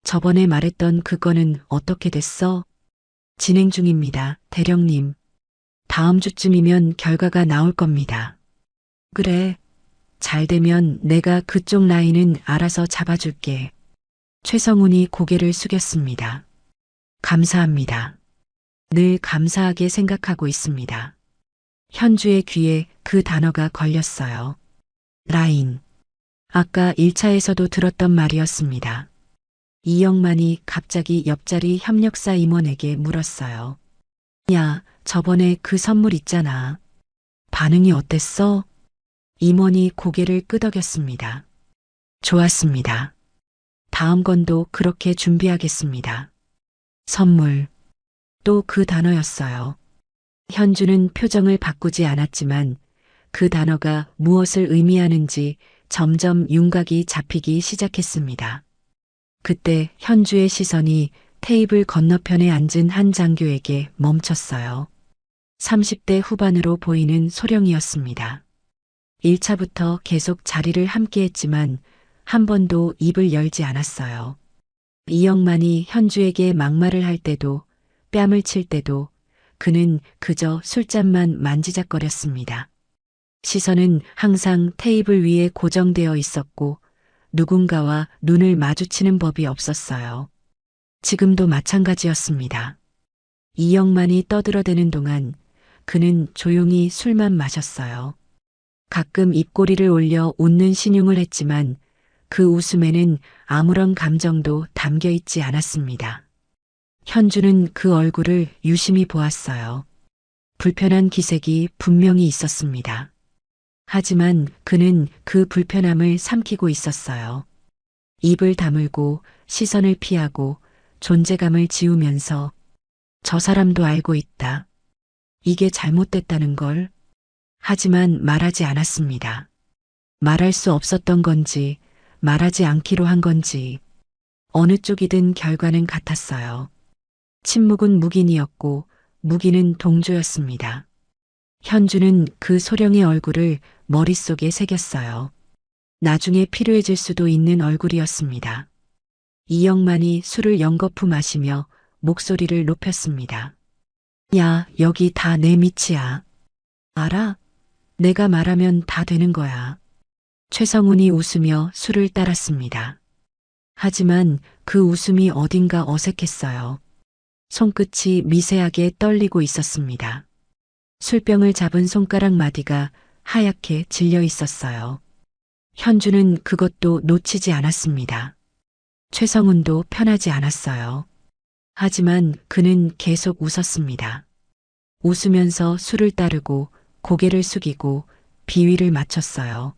저번에 말했던 그거는 어떻게 됐어? 진행 중입니다, 대령님. 다음 주쯤이면 결과가 나올 겁니다. 그래. 잘 되면 내가 그쪽 라인은 알아서 잡아줄게. 최성훈이 고개를 숙였습니다. 감사합니다. 늘 감사하게 생각하고 있습니다. 현주의 귀에 그 단어가 걸렸어요. 라인. 아까 1차에서도 들었던 말이었습니다. 이영만이 갑자기 옆자리 협력사 임원에게 물었어요. 야, 저번에 그 선물 있잖아. 반응이 어땠어? 임원이 고개를 끄덕였습니다. 좋았습니다. 다음 건도 그렇게 준비하겠습니다. 선물. 또 그 단어였어요. 현주는 표정을 바꾸지 않았지만 그 단어가 무엇을 의미하는지 점점 윤곽이 잡히기 시작했습니다. 그때 현주의 시선이 테이블 건너편에 앉은 한 장교에게 멈췄어요. 30대 후반으로 보이는 소령이었습니다. 1차부터 계속 자리를 함께했지만 한 번도 입을 열지 않았어요. 이영만이 현주에게 막말을 할 때도 뺨을 칠 때도 그는 그저 술잔만 만지작거렸습니다. 시선은 항상 테이블 위에 고정되어 있었고 누군가와 눈을 마주치는 법이 없었어요. 지금도 마찬가지였습니다. 이영만이 떠들어대는 동안 그는 조용히 술만 마셨어요. 가끔 입꼬리를 올려 웃는 신용을 했지만 그 웃음에는 아무런 감정도 담겨 있지 않았습니다. 현주는 그 얼굴을 유심히 보았어요. 불편한 기색이 분명히 있었습니다. 하지만 그는 그 불편함을 삼키고 있었어요. 입을 다물고 시선을 피하고 존재감을 지우면서 저 사람도 알고 있다. 이게 잘못됐다는 걸. 하지만 말하지 않았습니다. 말할 수 없었던 건지 말하지 않기로 한 건지 어느 쪽이든 결과는 같았어요. 침묵은 묵인이었고 무기는 동조였습니다. 현주는 그 소령의 얼굴을 머릿속에 새겼어요. 나중에 필요해질 수도 있는 얼굴이었습니다. 이영만이 술을 연거푸 마시며 목소리를 높였습니다. 야, 여기 다 내 밑이야. 알아? 내가 말하면 다 되는 거야. 최성훈이 웃으며 술을 따랐습니다. 하지만 그 웃음이 어딘가 어색했어요. 손끝이 미세하게 떨리고 있었습니다. 술병을 잡은 손가락 마디가 하얗게 질려 있었어요. 현주는 그것도 놓치지 않았습니다. 최성훈도 편하지 않았어요. 하지만 그는 계속 웃었습니다. 웃으면서 술을 따르고 고개를 숙이고 비위를 맞췄어요.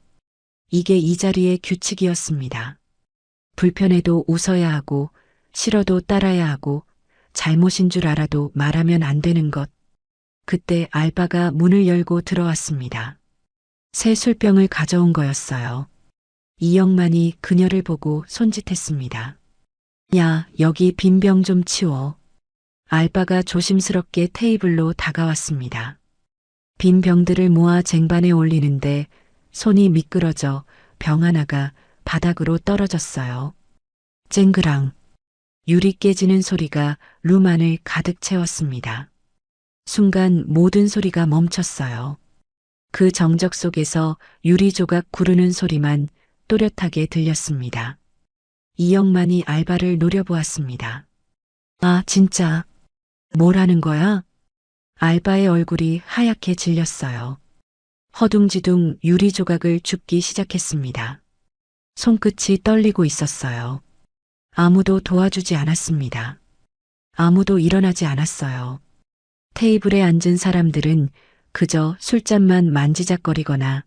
이게 이 자리의 규칙이었습니다. 불편해도 웃어야 하고 싫어도 따라야 하고 잘못인 줄 알아도 말하면 안 되는 것. 그때 알바가 문을 열고 들어왔습니다. 새 술병을 가져온 거였어요. 이영만이 그녀를 보고 손짓했습니다. 야, 여기 빈 병 좀 치워. 알바가 조심스럽게 테이블로 다가왔습니다. 빈 병들을 모아 쟁반에 올리는데 손이 미끄러져 병 하나가 바닥으로 떨어졌어요. 쨍그랑. 유리 깨지는 소리가 룸 안을 가득 채웠습니다. 순간 모든 소리가 멈췄어요. 그 정적 속에서 유리 조각 구르는 소리만 또렷하게 들렸습니다. 이영만이 알바를 노려보았습니다. 아, 진짜. 뭘 하는 거야? 알바의 얼굴이 하얗게 질렸어요. 허둥지둥 유리 조각을 줍기 시작했습니다. 손끝이 떨리고 있었어요. 아무도 도와주지 않았습니다. 아무도 일어나지 않았어요. 테이블에 앉은 사람들은 그저 술잔만 만지작거리거나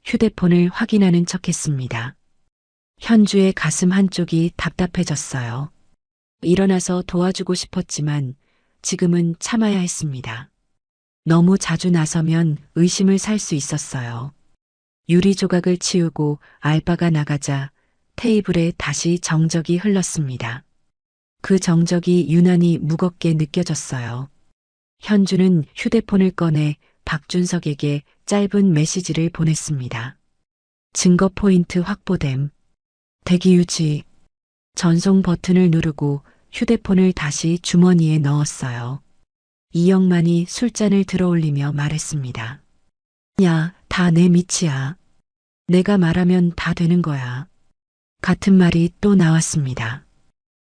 휴대폰을 확인하는 척했습니다. 현주의 가슴 한쪽이 답답해졌어요. 일어나서 도와주고 싶었지만 지금은 참아야 했습니다. 너무 자주 나서면 의심을 살 수 있었어요. 유리 조각을 치우고 알바가 나가자 테이블에 다시 정적이 흘렀습니다. 그 정적이 유난히 무겁게 느껴졌어요. 현주는 휴대폰을 꺼내 박준석에게 짧은 메시지를 보냈습니다. 증거 포인트 확보됨. 대기 유지. 전송 버튼을 누르고 휴대폰을 다시 주머니에 넣었어요. 이영만이 술잔을 들어올리며 말했습니다. 야, 다 내 밑이야. 내가 말하면 다 되는 거야. 같은 말이 또 나왔습니다.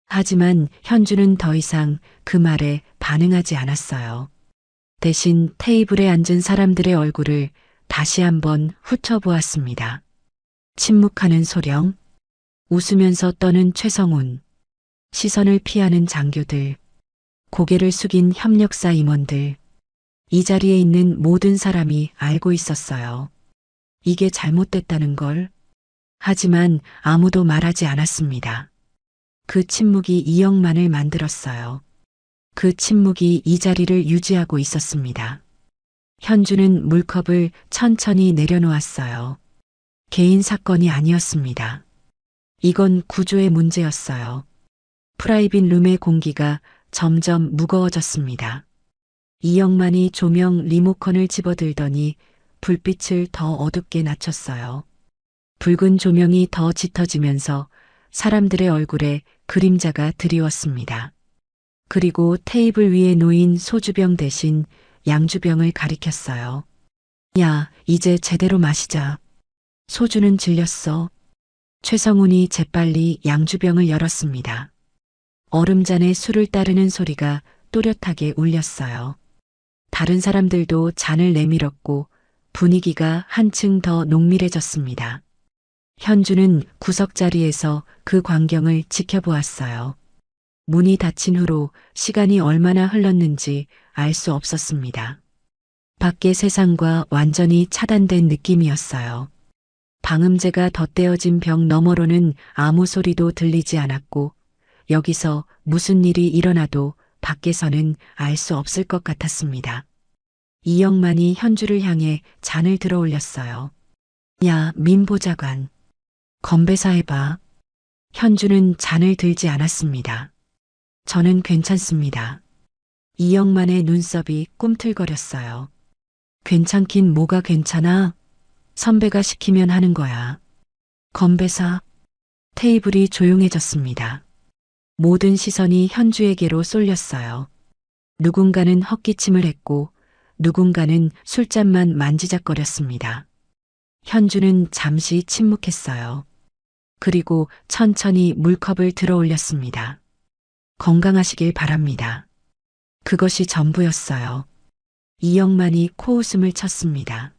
하지만 현주는 더 이상 그 말에 반응하지 않았어요. 대신 테이블에 앉은 사람들의 얼굴을 다시 한번 훑어보았습니다. 침묵하는 소령, 웃으면서 떠는 최성훈, 시선을 피하는 장교들, 고개를 숙인 협력사 임원들, 이 자리에 있는 모든 사람이 알고 있었어요. 이게 잘못됐다는 걸. 하지만 아무도 말하지 않았습니다. 그 침묵이 이영만을 만들었어요. 그 침묵이 이 자리를 유지하고 있었습니다. 현주는 물컵을 천천히 내려놓았어요. 개인 사건이 아니었습니다. 이건 구조의 문제였어요. 프라이빗 룸의 공기가 점점 무거워졌습니다. 이영만이 조명 리모컨을 집어들더니 불빛을 더 어둡게 낮췄어요. 붉은 조명이 더 짙어지면서 사람들의 얼굴에 그림자가 드리웠습니다. 그리고 테이블 위에 놓인 소주병 대신 양주병을 가리켰어요. 야, 이제 제대로 마시자. 소주는 질렸어. 최성훈이 재빨리 양주병을 열었습니다. 얼음잔에 술을 따르는 소리가 또렷하게 울렸어요. 다른 사람들도 잔을 내밀었고 분위기가 한층 더 농밀해졌습니다. 현주는 구석자리에서 그 광경을 지켜보았어요. 문이 닫힌 후로 시간이 얼마나 흘렀는지 알 수 없었습니다. 밖의 세상과 완전히 차단된 느낌이었어요. 방음제가 덧대어진 벽 너머로는 아무 소리도 들리지 않았고 여기서 무슨 일이 일어나도 밖에서는 알 수 없을 것 같았습니다. 이영만이 현주를 향해 잔을 들어 올렸어요. 야, 민보좌관. 건배사 해봐. 현주는 잔을 들지 않았습니다. 저는 괜찮습니다. 이영만의 눈썹이 꿈틀거렸어요. 괜찮긴 뭐가 괜찮아? 선배가 시키면 하는 거야. 건배사. 테이블이 조용해졌습니다. 모든 시선이 현주에게로 쏠렸어요. 누군가는 헛기침을 했고 누군가는 술잔만 만지작거렸습니다. 현주는 잠시 침묵했어요. 그리고 천천히 물컵을 들어 올렸습니다. 건강하시길 바랍니다. 그것이 전부였어요. 이영만이 코웃음을 쳤습니다.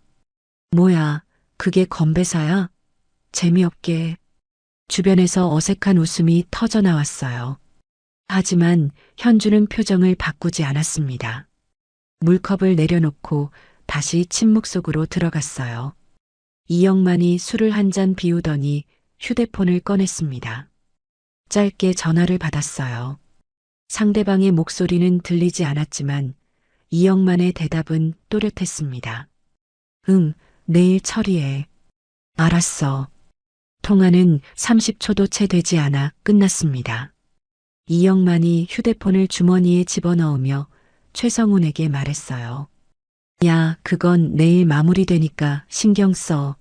뭐야, 그게 건배사야? 재미없게. 주변에서 어색한 웃음이 터져 나왔어요. 하지만 현주는 표정을 바꾸지 않았습니다. 물컵을 내려놓고 다시 침묵 속으로 들어갔어요. 이영만이 술을 한 잔 비우더니 휴대폰을 꺼냈습니다. 짧게 전화를 받았어요. 상대방의 목소리는 들리지 않았지만 이영만의 대답은 또렷했습니다. 응, 내일 처리해. 알았어. 통화는 30초도 채 되지 않아 끝났습니다. 이영만이 휴대폰을 주머니에 집어넣으며 최성훈에게 말했어요. 야, 그건 내일 마무리되니까 신경 써.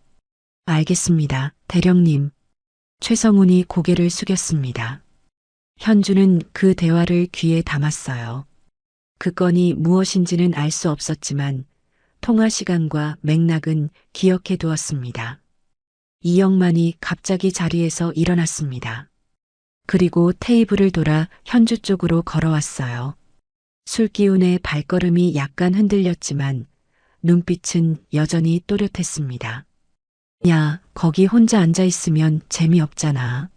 알겠습니다, 대령님. 최성훈이 고개를 숙였습니다. 현주는 그 대화를 귀에 담았어요. 그 건이 무엇인지는 알 수 없었지만 통화 시간과 맥락은 기억해 두었습니다. 이영만이 갑자기 자리에서 일어났습니다. 그리고 테이블을 돌아 현주 쪽으로 걸어왔어요. 술 기운에 발걸음이 약간 흔들렸지만 눈빛은 여전히 또렷했습니다. 야, 거기 혼자 앉아 있으면 재미없잖아.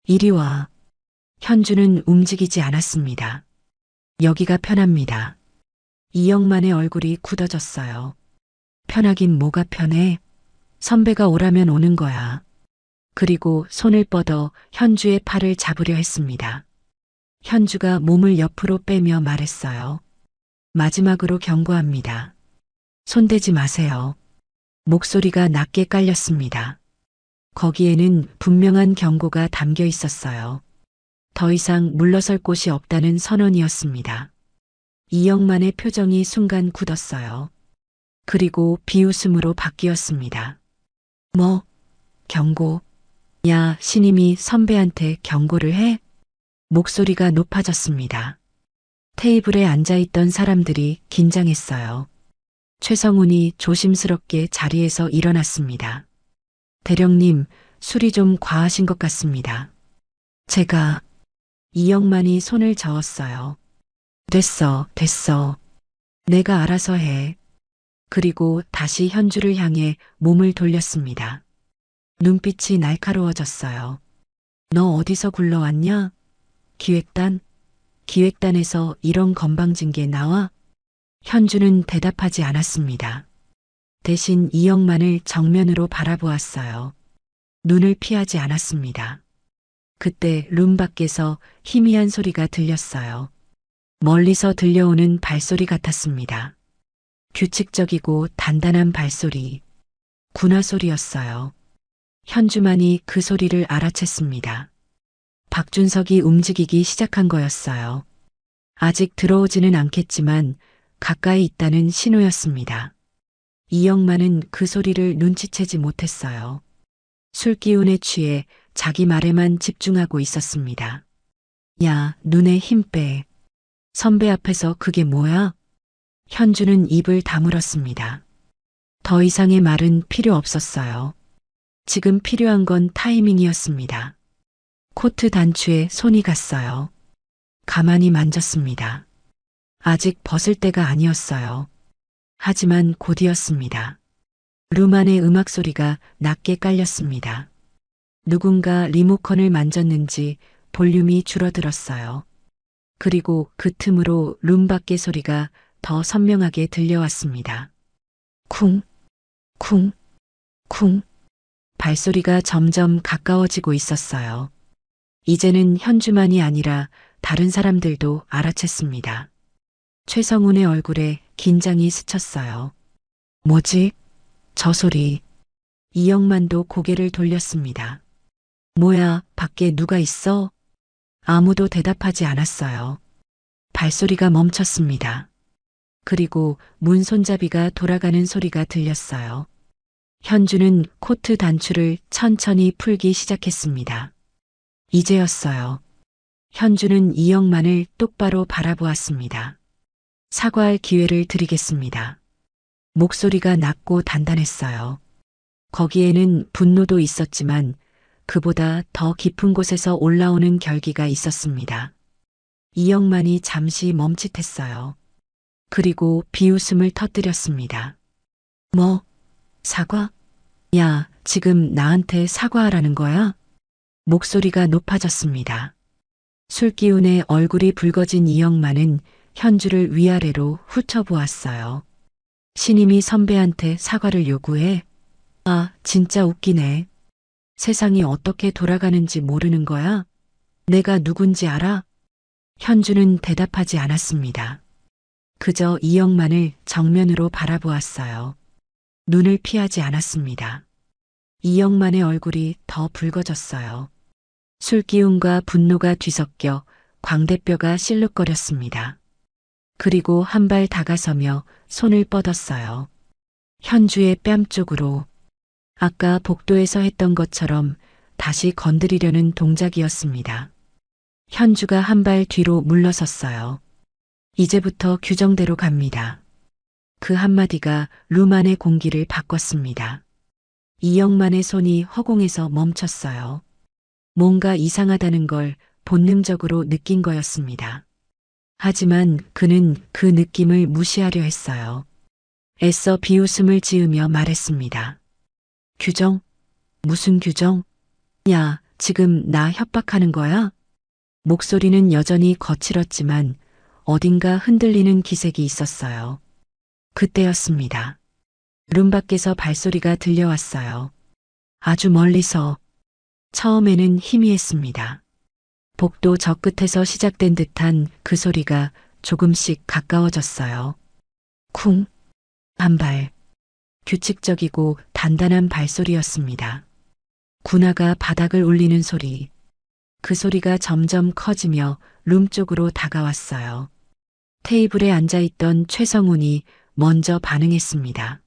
이리 와. 현주는 움직이지 않았습니다. 여기가 편합니다. 이영만의 얼굴이 굳어졌어요. 편하긴 뭐가 편해? 선배가 오라면 오는 거야. 그리고 손을 뻗어 현주의 팔을 잡으려 했습니다. 현주가 몸을 옆으로 빼며 말했어요. 마지막으로 경고합니다. 손대지 마세요. 목소리가 낮게 깔렸습니다. 거기에는 분명한 경고가 담겨 있었어요. 더 이상 물러설 곳이 없다는 선언이었습니다. 이영만의 표정이 순간 굳었어요. 그리고 비웃음으로 바뀌었습니다. 뭐? 경고? 야, 신임이 선배한테 경고를 해? 목소리가 높아졌습니다. 테이블에 앉아있던 사람들이 긴장했어요. 최성훈이 조심스럽게 자리에서 일어났습니다. 대령님, 술이 좀 과하신 것 같습니다. 제가 이영만이 손을 저었어요. 됐어, 됐어. 내가 알아서 해. 그리고 다시 현주를 향해 몸을 돌렸습니다. 눈빛이 날카로워졌어요. 너 어디서 굴러왔냐? 기획단? 기획단에서 이런 건방진 게 나와? 현주는 대답하지 않았습니다. 대신 이영만을 정면으로 바라보았어요. 눈을 피하지 않았습니다. 그때 룸 밖에서 희미한 소리가 들렸어요. 멀리서 들려오는 발소리 같았습니다. 규칙적이고 단단한 발소리. 군화 소리였어요. 현주만이 그 소리를 알아챘습니다. 박준석이 움직이기 시작한 거였어요. 아직 들어오지는 않겠지만 가까이 있다는 신호였습니다. 이영만은 그 소리를 눈치채지 못했어요. 술기운에 취해 자기 말에만 집중하고 있었습니다. 야, 눈에 힘 빼. 선배 앞에서 그게 뭐야? 현주는 입을 다물었습니다. 더 이상의 말은 필요 없었어요. 지금 필요한 건 타이밍이었습니다. 코트 단추에 손이 갔어요. 가만히 만졌습니다. 아직 벗을 때가 아니었어요. 하지만 곧이었습니다. 룸안의 음악 소리가 낮게 깔렸습니다. 누군가 리모컨을 만졌는지 볼륨이 줄어들었어요. 그리고 그 틈으로 룸 밖의 소리가 더 선명하게 들려왔습니다. 쿵, 쿵, 쿵. 발소리가 점점 가까워지고 있었어요. 이제는 현주만이 아니라 다른 사람들도 알아챘습니다. 최성훈의 얼굴에 긴장이 스쳤어요. 뭐지? 저 소리. 이영만도 고개를 돌렸습니다. 뭐야, 밖에 누가 있어? 아무도 대답하지 않았어요. 발소리가 멈췄습니다. 그리고 문 손잡이가 돌아가는 소리가 들렸어요. 현주는 코트 단추를 천천히 풀기 시작했습니다. 이제였어요. 현주는 이영만을 똑바로 바라보았습니다. 사과할 기회를 드리겠습니다. 목소리가 낮고 단단했어요. 거기에는 분노도 있었지만 그보다 더 깊은 곳에서 올라오는 결기가 있었습니다. 이영만이 잠시 멈칫했어요. 그리고 비웃음을 터뜨렸습니다. 뭐, 사과? 야, 지금 나한테 사과하라는 거야? 목소리가 높아졌습니다. 술기운에 얼굴이 붉어진 이영만은 현주를 위아래로 훑어보았어요. 신임이 선배한테 사과를 요구해? 아, 진짜 웃기네. 세상이 어떻게 돌아가는지 모르는 거야? 내가 누군지 알아? 현주는 대답하지 않았습니다. 그저 이영만을 정면으로 바라보았어요. 눈을 피하지 않았습니다. 이영만의 얼굴이 더 붉어졌어요. 술기운과 분노가 뒤섞여 광대뼈가 실룩거렸습니다. 그리고 한 발 다가서며 손을 뻗었어요. 현주의 뺨 쪽으로. 아까 복도에서 했던 것처럼 다시 건드리려는 동작이었습니다. 현주가 한 발 뒤로 물러섰어요. 이제부터 규정대로 갑니다. 그 한마디가 룸 안의 공기를 바꿨습니다. 이영만의 손이 허공에서 멈췄어요. 뭔가 이상하다는 걸 본능적으로 느낀 거였습니다. 하지만 그는 그 느낌을 무시하려 했어요. 애써 비웃음을 지으며 말했습니다. 규정? 무슨 규정? 야, 지금 나 협박하는 거야? 목소리는 여전히 거칠었지만 어딘가 흔들리는 기색이 있었어요. 그때였습니다. 룸 밖에서 발소리가 들려왔어요. 아주 멀리서. 처음에는 희미했습니다. 복도 저 끝에서 시작된 듯한 그 소리가 조금씩 가까워졌어요. 쿵. 한 발. 규칙적이고 단단한 발소리였습니다. 군화가 바닥을 울리는 소리. 그 소리가 점점 커지며 룸 쪽으로 다가왔어요. 테이블에 앉아있던 최성훈이 먼저 반응했습니다.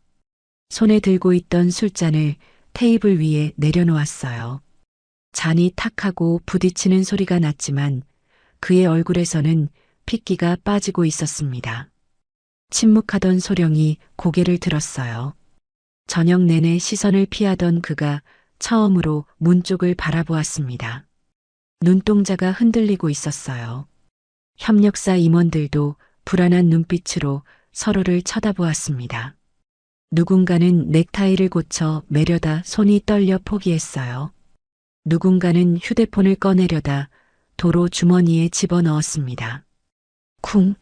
손에 들고 있던 술잔을 테이블 위에 내려놓았어요. 잔이 탁하고 부딪히는 소리가 났지만 그의 얼굴에서는 핏기가 빠지고 있었습니다. 침묵하던 소령이 고개를 들었어요. 저녁 내내 시선을 피하던 그가 처음으로 문 쪽을 바라보았습니다. 눈동자가 흔들리고 있었어요. 협력사 임원들도 불안한 눈빛으로 서로를 쳐다보았습니다. 누군가는 넥타이를 고쳐 매려다 손이 떨려 포기했어요. 누군가는 휴대폰을 꺼내려다 도로 주머니에 집어넣었습니다. 쿵,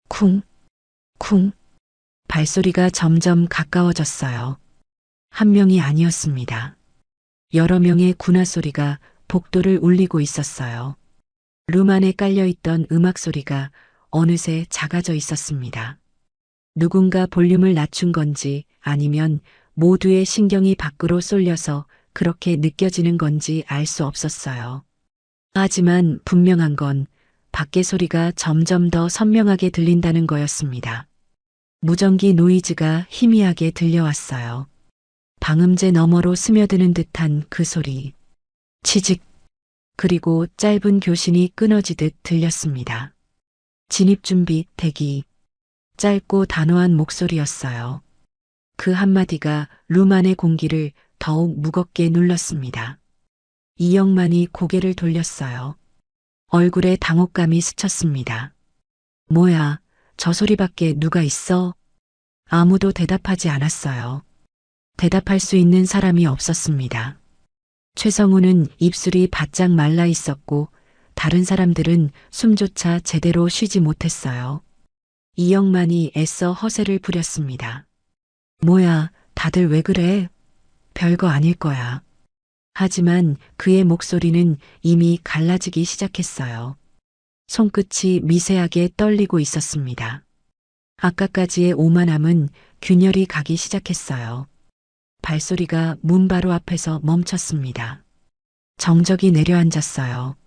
쿵, 쿵. 발소리가 점점 가까워졌어요. 한 명이 아니었습니다. 여러 명의 군화 소리가 복도를 울리고 있었어요. 룸 안에 깔려있던 음악 소리가 어느새 작아져 있었습니다. 누군가 볼륨을 낮춘 건지 아니면 모두의 신경이 밖으로 쏠려서 그렇게 느껴지는 건지 알 수 없었어요. 하지만 분명한 건 밖의 소리가 점점 더 선명하게 들린다는 거였습니다. 무전기 노이즈가 희미하게 들려왔어요. 방음제 너머로 스며드는 듯한 그 소리. 치직. 그리고 짧은 교신이 끊어지듯 들렸습니다. 진입준비 대기. 짧고 단호한 목소리였어요. 그 한마디가 룸 안의 공기를 더욱 무겁게 눌렀습니다. 이영만이 고개를 돌렸어요. 얼굴에 당혹감이 스쳤습니다. 뭐야, 저 소리밖에 누가 있어? 아무도 대답하지 않았어요. 대답할 수 있는 사람이 없었습니다. 최성우는 입술이 바짝 말라 있었고 다른 사람들은 숨조차 제대로 쉬지 못했어요. 이영만이 애써 허세를 부렸습니다. 뭐야, 다들 왜 그래? 별거 아닐 거야. 하지만 그의 목소리는 이미 갈라지기 시작했어요. 손끝이 미세하게 떨리고 있었습니다. 아까까지의 오만함은 균열이 가기 시작했어요. 발소리가 문 바로 앞에서 멈췄습니다. 정적이 내려앉았어요.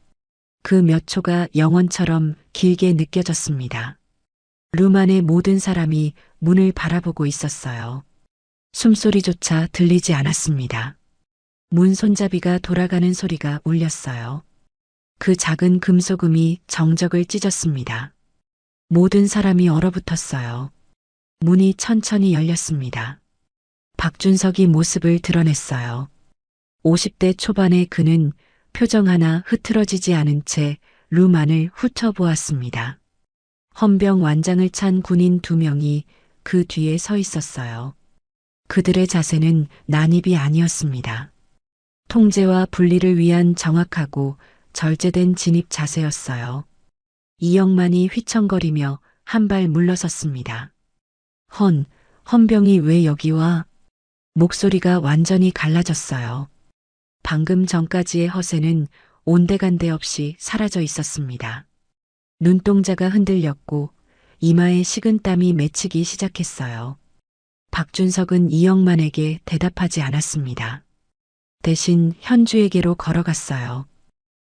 그 몇 초가 영원처럼 길게 느껴졌습니다. 룸 안의 모든 사람이 문을 바라보고 있었어요. 숨소리조차 들리지 않았습니다. 문 손잡이가 돌아가는 소리가 울렸어요. 그 작은 금소금이 정적을 찢었습니다. 모든 사람이 얼어붙었어요. 문이 천천히 열렸습니다. 박준석이 모습을 드러냈어요. 50대 초반의 그는 표정 하나 흐트러지지 않은 채 룸 안을 훑어보았습니다. 헌병 완장을 찬 군인 2명이 그 뒤에 서 있었어요. 그들의 자세는 난입이 아니었습니다. 통제와 분리를 위한 정확하고 절제된 진입 자세였어요. 이영만이 휘청거리며 한 발 물러섰습니다. 헌병이 왜 여기 와? 목소리가 완전히 갈라졌어요. 방금 전까지의 허세는 온데간데 없이 사라져 있었습니다. 눈동자가 흔들렸고 이마에 식은땀이 맺히기 시작했어요. 박준석은 이영만에게 대답하지 않았습니다. 대신 현주에게로 걸어갔어요.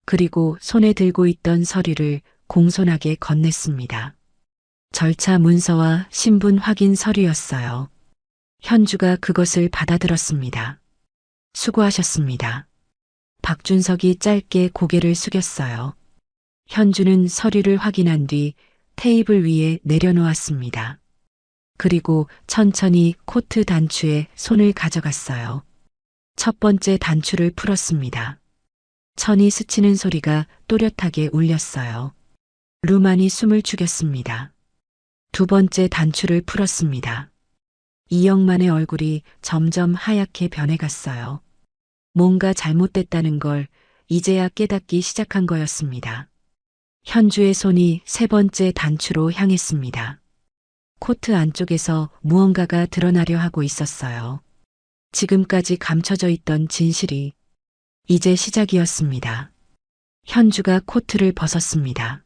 그리고 손에 들고 있던 서류를 공손하게 건넸습니다. 절차 문서와 신분 확인 서류였어요. 현주가 그것을 받아들었습니다. 수고하셨습니다. 박준석이 짧게 고개를 숙였어요. 현주는 서류를 확인한 뒤 테이블 위에 내려놓았습니다. 그리고 천천히 코트 단추에 손을 가져갔어요. 첫 번째 단추를 풀었습니다. 천이 스치는 소리가 또렷하게 울렸어요. 룸안이 숨을 죽였습니다. 두 번째 단추를 풀었습니다. 이영만의 얼굴이 점점 하얗게 변해갔어요. 뭔가 잘못됐다는 걸 이제야 깨닫기 시작한 거였습니다. 현주의 손이 세 번째 단추로 향했습니다. 코트 안쪽에서 무언가가 드러나려 하고 있었어요. 지금까지 감춰져 있던 진실이 이제 시작이었습니다. 현주가 코트를 벗었습니다.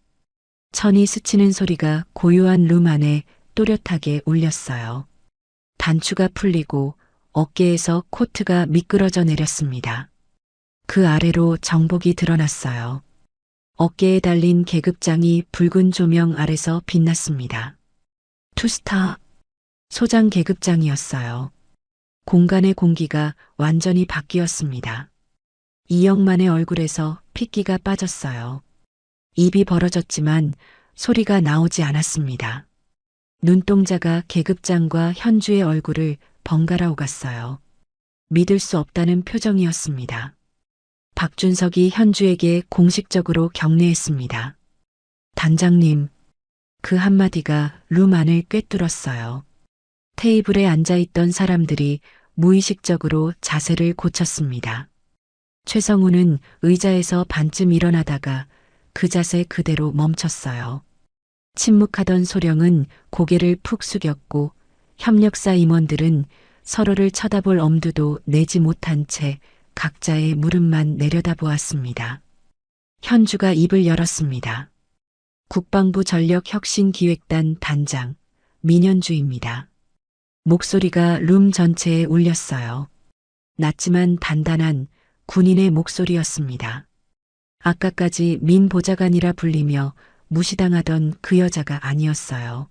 천이 스치는 소리가 고요한 룸 안에 또렷하게 울렸어요. 단추가 풀리고 어깨에서 코트가 미끄러져 내렸습니다. 그 아래로 정복이 드러났어요. 어깨에 달린 계급장이 붉은 조명 아래서 빛났습니다. 투스타, 소장 계급장이었어요. 공간의 공기가 완전히 바뀌었습니다. 이영만의 얼굴에서 핏기가 빠졌어요. 입이 벌어졌지만 소리가 나오지 않았습니다. 눈동자가 계급장과 현주의 얼굴을 번갈아 오갔어요. 믿을 수 없다는 표정이었습니다. 박준석이 현주에게 공식적으로 경례했습니다. 단장님, 그 한마디가 룸 안을 꿰뚫었어요. 테이블에 앉아있던 사람들이 무의식적으로 자세를 고쳤습니다. 최성우는 의자에서 반쯤 일어나다가 그 자세 그대로 멈췄어요. 침묵하던 소령은 고개를 푹 숙였고 협력사 임원들은 서로를 쳐다볼 엄두도 내지 못한 채 각자의 무릎만 내려다보았습니다. 현주가 입을 열었습니다. 국방부 전력혁신기획단 단장 민현주입니다. 목소리가 룸 전체에 울렸어요. 낮지만 단단한 군인의 목소리였습니다. 아까까지 민 보좌관이라 불리며 무시당하던 그 여자가 아니었어요.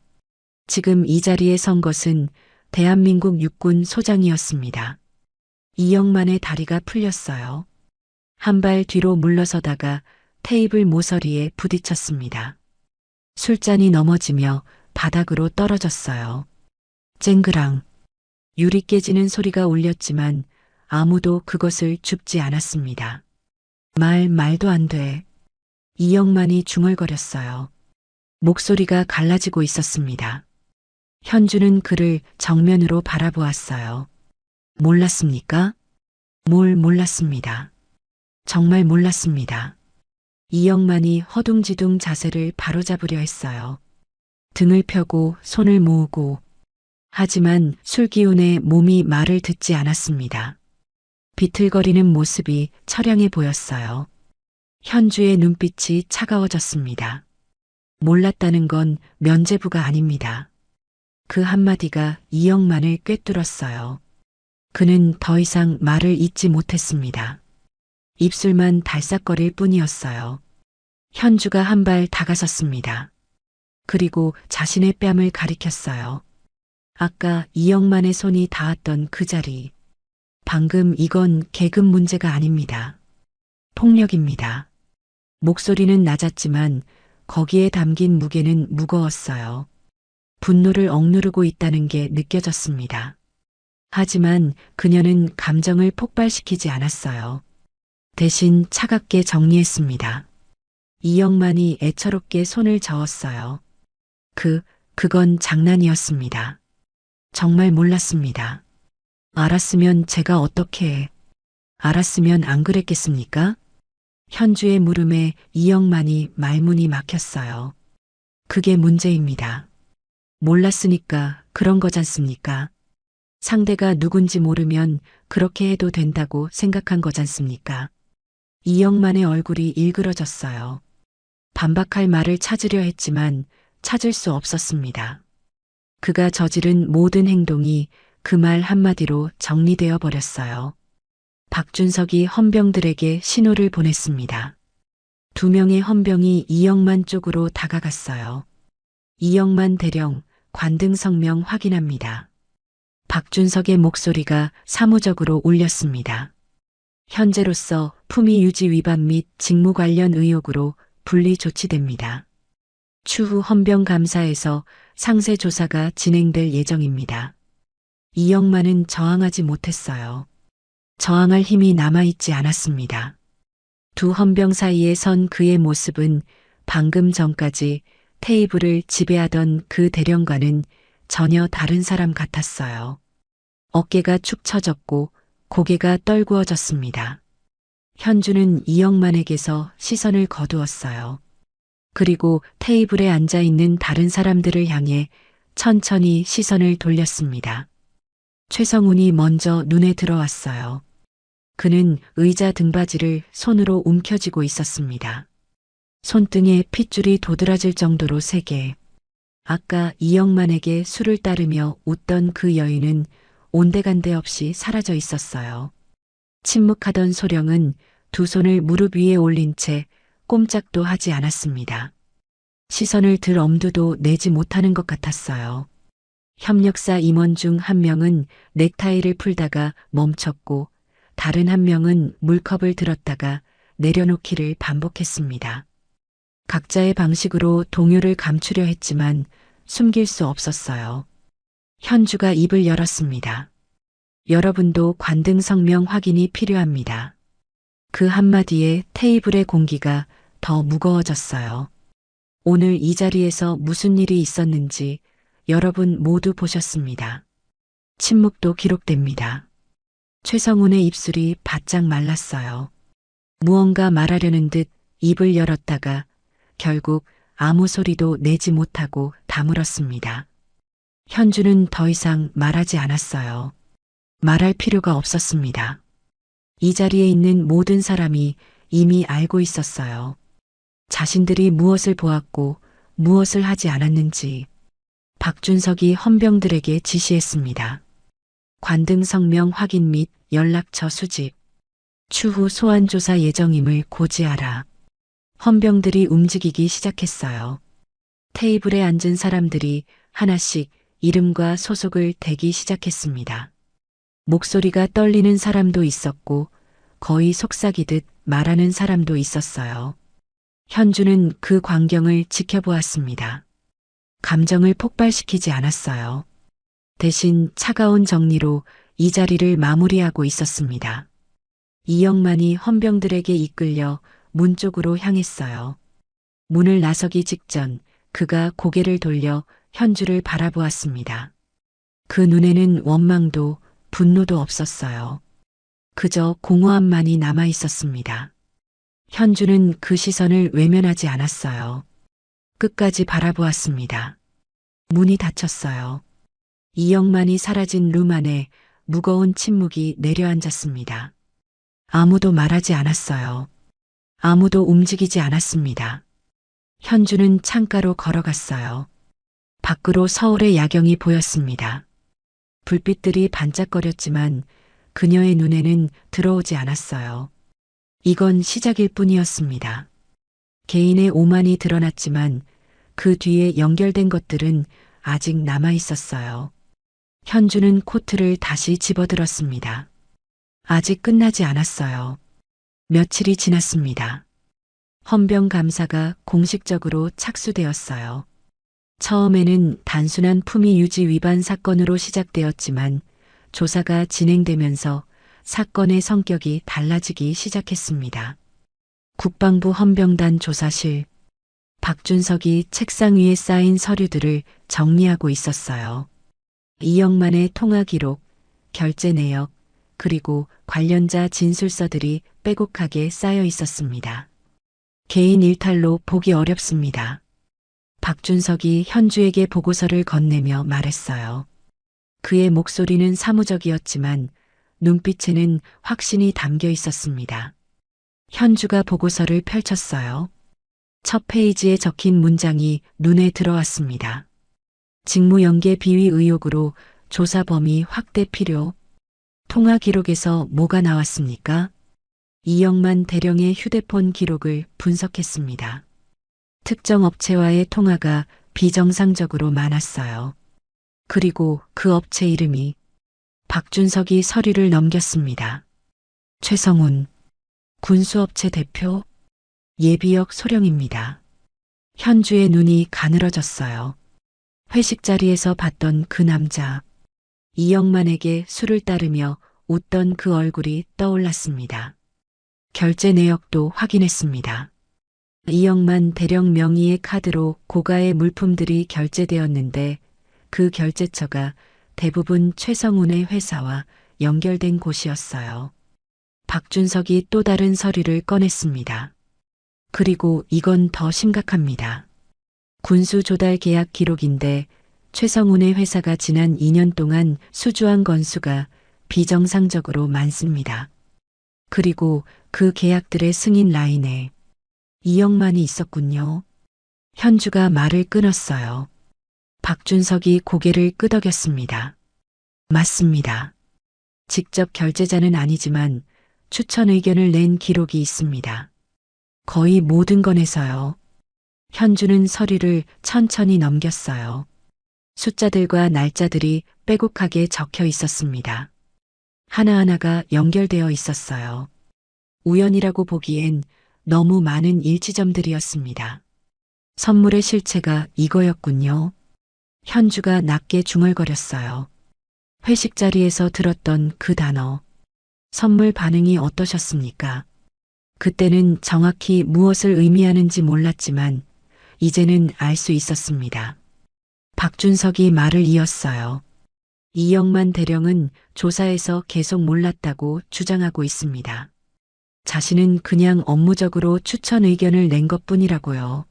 지금 이 자리에 선 것은 대한민국 육군 소장이었습니다. 이영만의 다리가 풀렸어요. 한 발 뒤로 물러서다가 테이블 모서리에 부딪혔습니다. 술잔이 넘어지며 바닥으로 떨어졌어요. 쨍그랑 유리 깨지는 소리가 울렸지만 아무도 그것을 줍지 않았습니다. 말도 안 돼. 이영만이 중얼거렸어요. 목소리가 갈라지고 있었습니다. 현주는 그를 정면으로 바라보았어요. 몰랐습니까? 뭘 몰랐습니다. 정말 몰랐습니다. 이영만이 허둥지둥 자세를 바로잡으려 했어요. 등을 펴고 손을 모으고 하지만 술기운에 몸이 말을 듣지 않았습니다. 비틀거리는 모습이 처량해 보였어요. 현주의 눈빛이 차가워졌습니다. 몰랐다는 건 면죄부가 아닙니다. 그 한마디가 이영만을 꿰뚫었어요. 그는 더 이상 말을 잇지 못했습니다. 입술만 달싹거릴 뿐이었어요. 현주가 한 발 다가섰습니다. 그리고 자신의 뺨을 가리켰어요. 아까 이영만의 손이 닿았던 그 자리. 방금 이건 계급 문제가 아닙니다. 폭력입니다. 목소리는 낮았지만 거기에 담긴 무게는 무거웠어요. 분노를 억누르고 있다는 게 느껴졌습니다. 하지만 그녀는 감정을 폭발시키지 않았어요. 대신 차갑게 정리했습니다. 이영만이 애처롭게 손을 저었어요. 그건 장난이었습니다. 정말 몰랐습니다. 알았으면 제가 어떻게 알았으면 안 그랬겠습니까? 현주의 물음에 이영만이 말문이 막혔어요. 그게 문제입니다. 몰랐으니까 그런 거잖습니까? 상대가 누군지 모르면 그렇게 해도 된다고 생각한 거잖습니까? 이영만의 얼굴이 일그러졌어요. 반박할 말을 찾으려 했지만 찾을 수 없었습니다. 그가 저지른 모든 행동이 그 말 한마디로 정리되어 버렸어요. 박준석이 헌병들에게 신호를 보냈습니다. 2명의 헌병이 이영만 쪽으로 다가갔어요. 이영만 대령, 관등 성명 확인합니다. 박준석의 목소리가 사무적으로 울렸습니다. 현재로서 품위 유지 위반 및 직무 관련 의혹으로 분리 조치됩니다. 추후 헌병 감사에서 상세 조사가 진행될 예정입니다. 이영만은 저항하지 못했어요. 저항할 힘이 남아있지 않았습니다. 두 헌병 사이에 선 그의 모습은 방금 전까지 테이블을 지배하던 그 대령과는 전혀 다른 사람 같았어요. 어깨가 축 처졌고 고개가 떨구어졌습니다. 현주는 이영만에게서 시선을 거두었어요. 그리고 테이블에 앉아있는 다른 사람들을 향해 천천히 시선을 돌렸습니다. 최성훈이 먼저 눈에 들어왔어요. 그는 의자 등받이를 손으로 움켜쥐고 있었습니다. 손등에 핏줄이 도드라질 정도로 세게. 아까 이영만에게 술을 따르며 웃던 그 여인은 온데간데 없이 사라져 있었어요. 침묵하던 소령은 두 손을 무릎 위에 올린 채 꼼짝도 하지 않았습니다. 시선을 들 엄두도 내지 못하는 것 같았어요. 협력사 임원 중 한 명은 넥타이를 풀다가 멈췄고 다른 한 명은 물컵을 들었다가 내려놓기를 반복했습니다. 각자의 방식으로 동요를 감추려 했지만 숨길 수 없었어요. 현주가 입을 열었습니다. 여러분도 관등 성명 확인이 필요합니다. 그 한마디에 테이블의 공기가 더 무거워졌어요. 오늘 이 자리에서 무슨 일이 있었는지 여러분 모두 보셨습니다. 침묵도 기록됩니다. 최성훈의 입술이 바짝 말랐어요. 무언가 말하려는 듯 입을 열었다가 결국 아무 소리도 내지 못하고 다물었습니다. 현주는 더 이상 말하지 않았어요. 말할 필요가 없었습니다. 이 자리에 있는 모든 사람이 이미 알고 있었어요. 자신들이 무엇을 보았고 무엇을 하지 않았는지 박준석이 헌병들에게 지시했습니다. 관등 성명 확인 및 연락처 수집, 추후 소환 조사 예정임을 고지하라. 헌병들이 움직이기 시작했어요. 테이블에 앉은 사람들이 하나씩 이름과 소속을 대기 시작했습니다. 목소리가 떨리는 사람도 있었고 거의 속삭이듯 말하는 사람도 있었어요. 현주는 그 광경을 지켜보았습니다. 감정을 폭발시키지 않았어요. 대신 차가운 정리로 이 자리를 마무리하고 있었습니다. 이영만이 헌병들에게 이끌려 문 쪽으로 향했어요. 문을 나서기 직전 그가 고개를 돌려 현주를 바라보았습니다. 그 눈에는 원망도 분노도 없었어요. 그저 공허함만이 남아 있었습니다. 현주는 그 시선을 외면하지 않았어요. 끝까지 바라보았습니다. 문이 닫혔어요. 이영만이 사라진 룸 안에 무거운 침묵이 내려앉았습니다. 아무도 말하지 않았어요. 아무도 움직이지 않았습니다. 현주는 창가로 걸어갔어요. 밖으로 서울의 야경이 보였습니다. 불빛들이 반짝거렸지만 그녀의 눈에는 들어오지 않았어요. 이건 시작일 뿐이었습니다. 개인의 오만이 드러났지만 그 뒤에 연결된 것들은 아직 남아 있었어요. 현주는 코트를 다시 집어들었습니다. 아직 끝나지 않았어요. 며칠이 지났습니다. 헌병 감사가 공식적으로 착수되었어요. 처음에는 단순한 품위 유지 위반 사건으로 시작되었지만 조사가 진행되면서 사건의 성격이 달라지기 시작했습니다. 국방부 헌병단 조사실, 박준석이 책상 위에 쌓인 서류들을 정리하고 있었어요. 이영만의 통화 기록, 결제 내역, 그리고 관련자 진술서들이 빼곡하게 쌓여 있었습니다. 개인 일탈로 보기 어렵습니다. 박준석이 현주에게 보고서를 건네며 말했어요. 그의 목소리는 사무적이었지만 눈빛에는 확신이 담겨 있었습니다. 현주가 보고서를 펼쳤어요. 첫 페이지에 적힌 문장이 눈에 들어왔습니다. 직무연계 비위 의혹으로 조사 범위 확대 필요. 통화 기록에서 뭐가 나왔습니까? 이영만 대령의 휴대폰 기록을 분석했습니다. 특정 업체와의 통화가 비정상적으로 많았어요. 그리고 그 업체 이름이 박준석이 서류를 넘겼습니다. 최성훈, 군수업체 대표, 예비역 소령입니다. 현주의 눈이 가늘어졌어요. 회식 자리에서 봤던 그 남자, 이영만에게 술을 따르며 웃던 그 얼굴이 떠올랐습니다. 결제 내역도 확인했습니다. 이영만 대령 명의의 카드로 고가의 물품들이 결제되었는데 그 결제처가 대부분 최성훈의 회사와 연결된 곳이었어요. 박준석이 또 다른 서류를 꺼냈습니다. 그리고 이건 더 심각합니다. 군수 조달 계약 기록인데 최성훈의 회사가 지난 2년 동안 수주한 건수가 비정상적으로 많습니다. 그리고 그 계약들의 승인 라인에 이영만이 있었군요. 현주가 말을 끊었어요. 박준석이 고개를 끄덕였습니다. 맞습니다. 직접 결제자는 아니지만 추천 의견을 낸 기록이 있습니다. 거의 모든 건에서요. 현주는 서류를 천천히 넘겼어요. 숫자들과 날짜들이 빼곡하게 적혀 있었습니다. 하나하나가 연결되어 있었어요. 우연이라고 보기엔 너무 많은 일치점들이었습니다. 선물의 실체가 이거였군요. 현주가 낮게 중얼거렸어요. 회식 자리에서 들었던 그 단어. 선물 반응이 어떠셨습니까? 그때는 정확히 무엇을 의미하는지 몰랐지만 이제는 알 수 있었습니다. 박준석이 말을 이었어요. 이영만 대령은 조사에서 계속 몰랐다고 주장하고 있습니다. 자신은 그냥 업무적으로 추천 의견을 낸 것뿐이라고요.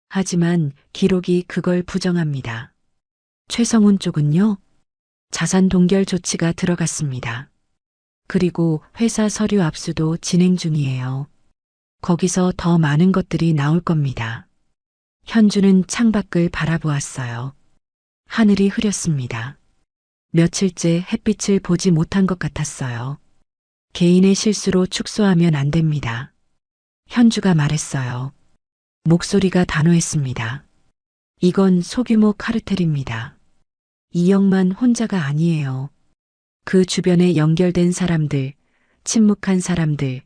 하지만 기록이 그걸 부정합니다. 최성훈 쪽은요? 자산 동결 조치가 들어갔습니다. 그리고 회사 서류 압수도 진행 중이에요. 거기서 더 많은 것들이 나올 겁니다. 현주는 창밖을 바라보았어요. 하늘이 흐렸습니다. 며칠째 햇빛을 보지 못한 것 같았어요. 개인의 실수로 축소하면 안 됩니다. 현주가 말했어요. 목소리가 단호했습니다. 이건 소규모 카르텔입니다. 이영만 혼자가 아니에요. 그 주변에 연결된 사람들, 침묵한 사람들,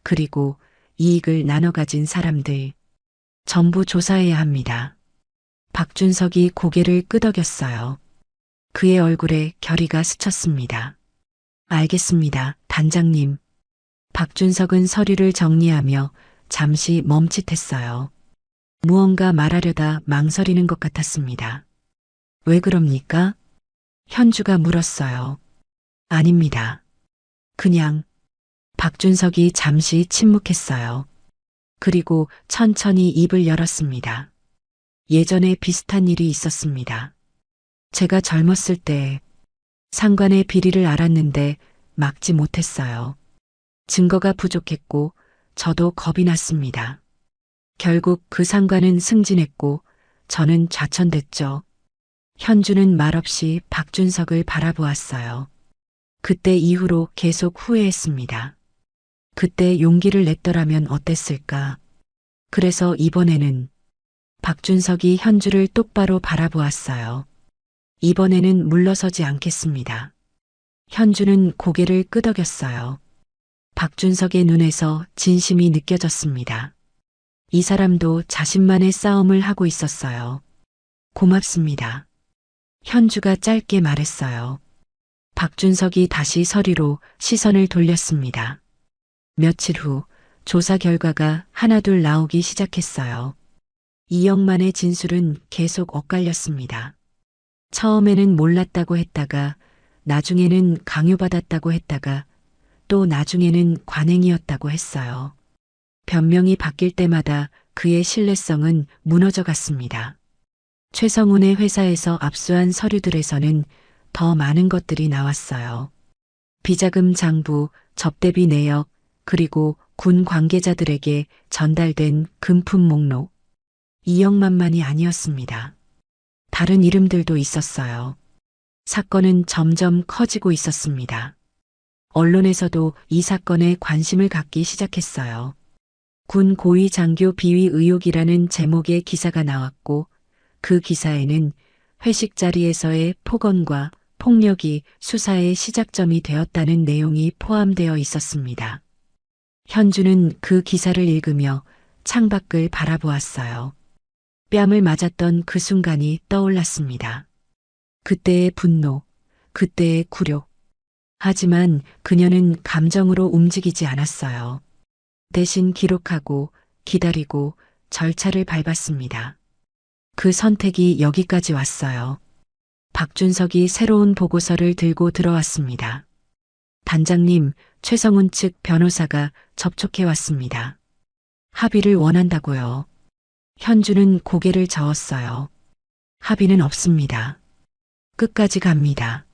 그리고 이익을 나눠 가진 사람들, 전부 조사해야 합니다. 박준석이 고개를 끄덕였어요. 그의 얼굴에 결의가 스쳤습니다. 알겠습니다, 단장님. 박준석은 서류를 정리하며 잠시 멈칫했어요. 무언가 말하려다 망설이는 것 같았습니다. 왜 그럽니까? 현주가 물었어요. 아닙니다. 그냥. 박준석이 잠시 침묵했어요. 그리고 천천히 입을 열었습니다. 예전에 비슷한 일이 있었습니다. 제가 젊었을 때 상관의 비리를 알았는데 막지 못했어요. 증거가 부족했고 저도 겁이 났습니다. 결국 그 상관은 승진했고 저는 좌천됐죠. 현주는 말없이 박준석을 바라보았어요. 그때 이후로 계속 후회했습니다. 그때 용기를 냈더라면 어땠을까? 그래서 이번에는 박준석이 현주를 똑바로 바라보았어요. 이번에는 물러서지 않겠습니다. 현주는 고개를 끄덕였어요. 박준석의 눈에서 진심이 느껴졌습니다. 이 사람도 자신만의 싸움을 하고 있었어요. 고맙습니다. 현주가 짧게 말했어요. 박준석이 다시 서류로 시선을 돌렸습니다. 며칠 후 조사 결과가 하나둘 나오기 시작했어요. 이영만의 진술은 계속 엇갈렸습니다. 처음에는 몰랐다고 했다가 나중에는 강요받았다고 했다가 또 나중에는 관행이었다고 했어요. 변명이 바뀔 때마다 그의 신뢰성은 무너져 갔습니다. 최성훈의 회사에서 압수한 서류들에서는 더 많은 것들이 나왔어요. 비자금 장부, 접대비 내역, 그리고 군 관계자들에게 전달된 금품 목록. 이영만만이 아니었습니다. 다른 이름들도 있었어요. 사건은 점점 커지고 있었습니다. 언론에서도 이 사건에 관심을 갖기 시작했어요. 군 고위 장교 비위 의혹이라는 제목의 기사가 나왔고 그 기사에는 회식 자리에서의 폭언과 폭력이 수사의 시작점이 되었다는 내용이 포함되어 있었습니다. 현주는 그 기사를 읽으며 창밖을 바라보았어요. 뺨을 맞았던 그 순간이 떠올랐습니다. 그때의 분노, 그때의 굴욕. 하지만 그녀는 감정으로 움직이지 않았어요. 대신 기록하고 기다리고 절차를 밟았습니다. 그 선택이 여기까지 왔어요. 박준석이 새로운 보고서를 들고 들어왔습니다. 단장님, 최성훈 측 변호사가 접촉해 왔습니다. 합의를 원한다고요. 현주는 고개를 저었어요. 합의는 없습니다. 끝까지 갑니다.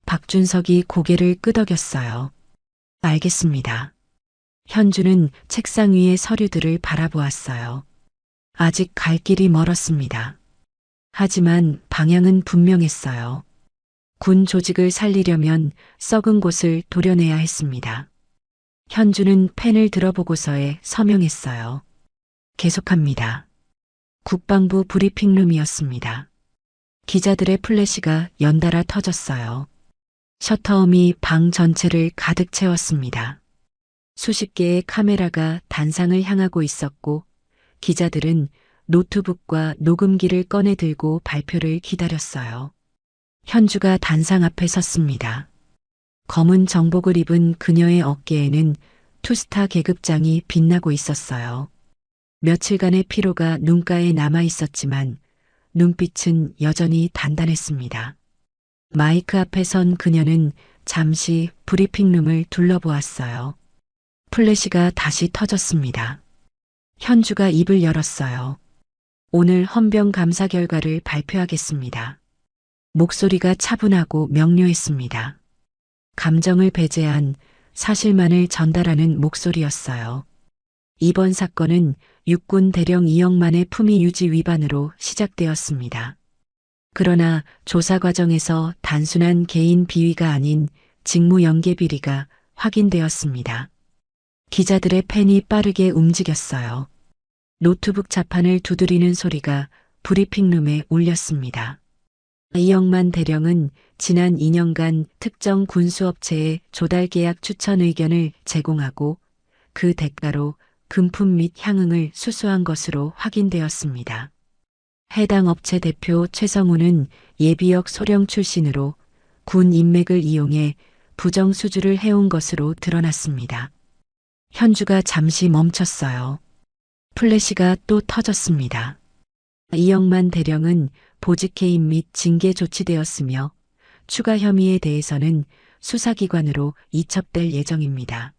박준석이 고개를 끄덕였어요. 알겠습니다. 현주는 책상 위의 서류들을 바라보았어요. 아직 갈 길이 멀었습니다. 하지만 방향은 분명했어요. 군 조직을 살리려면 썩은 곳을 도려내야 했습니다. 현주는 펜을 들어보고서에 서명했어요. 계속합니다. 국방부 브리핑룸이었습니다. 기자들의 플래시가 연달아 터졌어요. 셔터음이 방 전체를 가득 채웠습니다. 수십 개의 카메라가 단상을 향하고 있었고 기자들은 노트북과 녹음기를 꺼내 들고 발표를 기다렸어요. 현주가 단상 앞에 섰습니다. 검은 정복을 입은 그녀의 어깨에는 투스타 계급장이 빛나고 있었어요. 며칠간의 피로가 눈가에 남아 있었지만 눈빛은 여전히 단단했습니다. 마이크 앞에 선 그녀는 잠시 브리핑룸을 둘러보았어요. 플래시가 다시 터졌습니다. 현주가 입을 열었어요. 오늘 헌병 감사 결과를 발표하겠습니다. 목소리가 차분하고 명료했습니다. 감정을 배제한 사실만을 전달하는 목소리였어요. 이번 사건은 육군 대령 이영만의 품위 유지 위반으로 시작되었습니다. 그러나 조사 과정에서 단순한 개인 비위가 아닌 직무 연계 비리가 확인되었습니다. 기자들의 펜이 빠르게 움직였어요. 노트북 자판을 두드리는 소리가 브리핑룸에 울렸습니다. 이영만 대령은 지난 2년간 특정 군수업체에 조달 계약 추천 의견을 제공하고 그 대가로 금품 및 향응을 수수한 것으로 확인되었습니다. 해당 업체 대표 최성훈은 예비역 소령 출신으로 군 인맥을 이용해 부정수주를 해온 것으로 드러났습니다. 현주가 잠시 멈췄어요. 플래시가 또 터졌습니다. 이영만 대령은 보직해임 및 징계 조치되었으며 추가 혐의에 대해서는 수사기관으로 이첩될 예정입니다.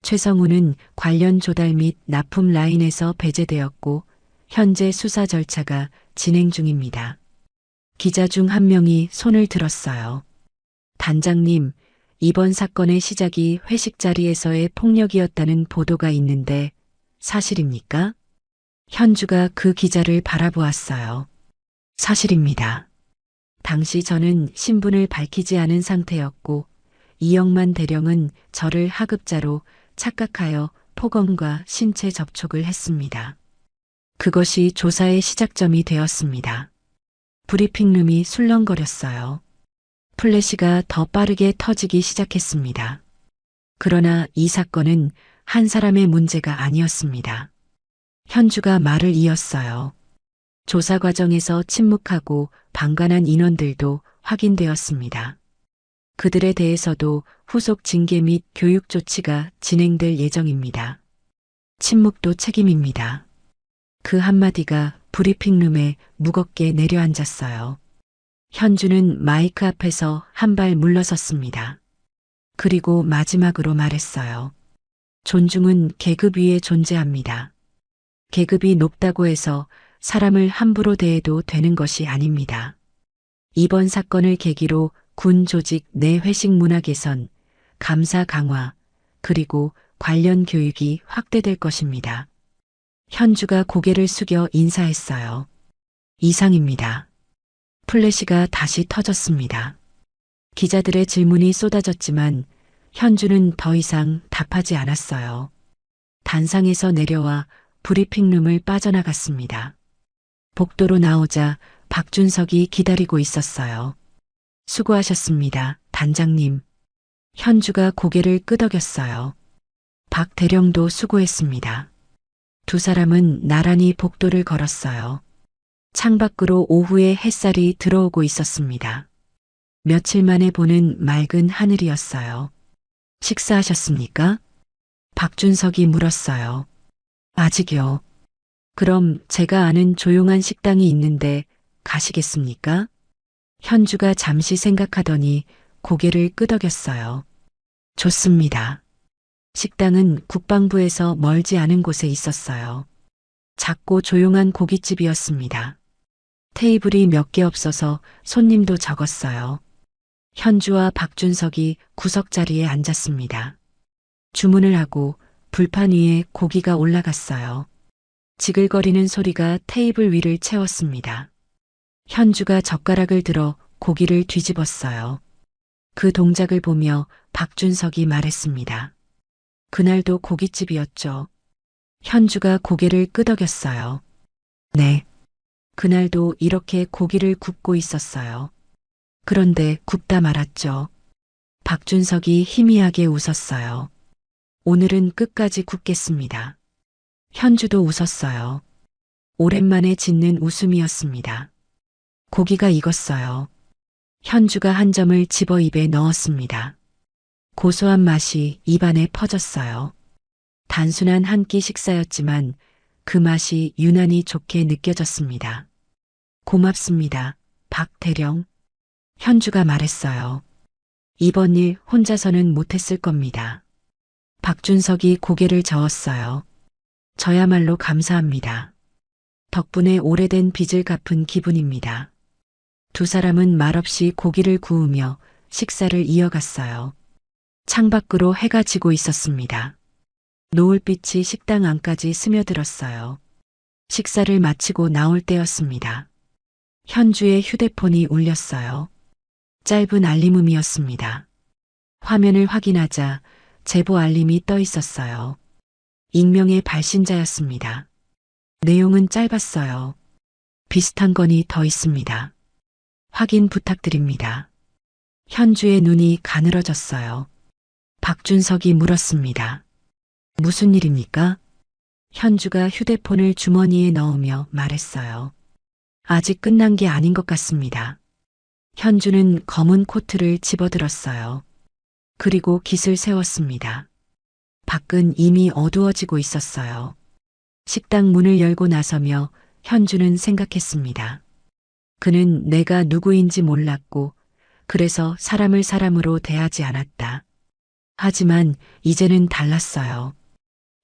최성우는 관련 조달 및 납품 라인에서 배제되었고 현재 수사 절차가 진행 중입니다. 기자 중 한 명이 손을 들었어요. 단장님, 이번 사건의 시작이 회식 자리에서의 폭력이었다는 보도가 있는데 사실입니까? 현주가 그 기자를 바라보았어요. 사실입니다. 당시 저는 신분을 밝히지 않은 상태였고 이영만 대령은 저를 하급자로 착각하여 폭언과 신체 접촉을 했습니다. 그것이 조사의 시작점이 되었습니다. 브리핑룸이 술렁거렸어요. 플래시가 더 빠르게 터지기 시작했습니다. 그러나 이 사건은 한 사람의 문제가 아니었습니다. 현주가 말을 이었어요. 조사 과정에서 침묵하고 방관한 인원들도 확인되었습니다. 그들에 대해서도 후속 징계 및 교육 조치가 진행될 예정입니다. 침묵도 책임입니다. 그 한마디가 브리핑룸에 무겁게 내려앉았어요. 현주는 마이크 앞에서 한 발 물러섰습니다. 그리고 마지막으로 말했어요. 존중은 계급 위에 존재합니다. 계급이 높다고 해서 사람을 함부로 대해도 되는 것이 아닙니다. 이번 사건을 계기로 군 조직 내 회식 문화 개선, 감사 강화, 그리고 관련 교육이 확대될 것입니다. 현주가 고개를 숙여 인사했어요. 이상입니다. 플래시가 다시 터졌습니다. 기자들의 질문이 쏟아졌지만 현주는 더 이상 답하지 않았어요. 단상에서 내려와 브리핑룸을 빠져나갔습니다. 복도로 나오자 박준석이 기다리고 있었어요. 수고하셨습니다, 단장님. 현주가 고개를 끄덕였어요. 박 대령도 수고했습니다. 두 사람은 나란히 복도를 걸었어요. 창밖으로 오후의 햇살이 들어오고 있었습니다. 며칠 만에 보는 맑은 하늘이었어요. 식사하셨습니까? 박준석이 물었어요. 아직요. 그럼 제가 아는 조용한 식당이 있는데 가시겠습니까? 현주가 잠시 생각하더니 고개를 끄덕였어요. 좋습니다. 식당은 국방부에서 멀지 않은 곳에 있었어요. 작고 조용한 고깃집이었습니다. 테이블이 몇 개 없어서 손님도 적었어요. 현주와 박준석이 구석자리에 앉았습니다. 주문을 하고 불판 위에 고기가 올라갔어요. 지글거리는 소리가 테이블 위를 채웠습니다. 현주가 젓가락을 들어 고기를 뒤집었어요. 그 동작을 보며 박준석이 말했습니다. 그날도 고깃집이었죠. 현주가 고개를 끄덕였어요. 네. 그날도 이렇게 고기를 굽고 있었어요. 그런데 굽다 말았죠. 박준석이 희미하게 웃었어요. 오늘은 끝까지 굽겠습니다. 현주도 웃었어요. 오랜만에 짓는 웃음이었습니다. 고기가 익었어요. 현주가 한 점을 집어 입에 넣었습니다. 고소한 맛이 입안에 퍼졌어요. 단순한 한 끼 식사였지만 그 맛이 유난히 좋게 느껴졌습니다. 고맙습니다, 박 대령. 현주가 말했어요. 이번 일 혼자서는 못했을 겁니다. 박준석이 고개를 저었어요. 저야말로 감사합니다. 덕분에 오래된 빚을 갚은 기분입니다. 두 사람은 말없이 고기를 구우며 식사를 이어갔어요. 창밖으로 해가 지고 있었습니다. 노을빛이 식당 안까지 스며들었어요. 식사를 마치고 나올 때였습니다. 현주의 휴대폰이 울렸어요. 짧은 알림음이었습니다. 화면을 확인하자 제보 알림이 떠 있었어요. 익명의 발신자였습니다. 내용은 짧았어요. 비슷한 건이 더 있습니다. 확인 부탁드립니다. 현주의 눈이 가늘어졌어요. 박준석이 물었습니다. 무슨 일입니까? 현주가 휴대폰을 주머니에 넣으며 말했어요. 아직 끝난 게 아닌 것 같습니다. 현주는 검은 코트를 집어들었어요. 그리고 깃을 세웠습니다. 밖은 이미 어두워지고 있었어요. 식당 문을 열고 나서며 현주는 생각했습니다. 그는 내가 누구인지 몰랐고 그래서 사람을 사람으로 대하지 않았다. 하지만 이제는 달랐어요.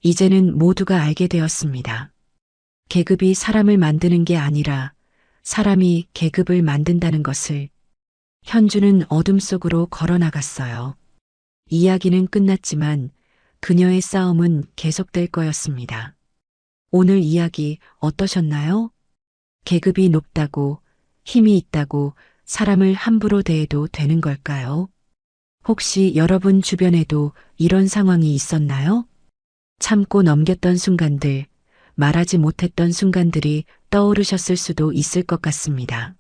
이제는 모두가 알게 되었습니다. 계급이 사람을 만드는 게 아니라 사람이 계급을 만든다는 것을. 현주는 어둠 속으로 걸어 나갔어요. 이야기는 끝났지만 그녀의 싸움은 계속될 거였습니다. 오늘 이야기 어떠셨나요? 계급이 높다고, 힘이 있다고 사람을 함부로 대해도 되는 걸까요? 혹시 여러분 주변에도 이런 상황이 있었나요? 참고 넘겼던 순간들, 말하지 못했던 순간들이 떠오르셨을 수도 있을 것 같습니다.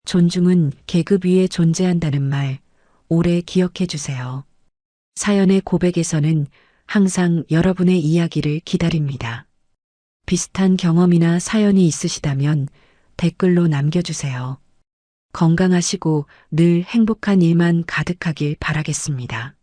존중은 계급 위에 존재한다는 말, 오래 기억해 주세요. 사연의 고백에서는 항상 여러분의 이야기를 기다립니다. 비슷한 경험이나 사연이 있으시다면 댓글로 남겨주세요. 건강하시고 늘 행복한 일만 가득하길 바라겠습니다.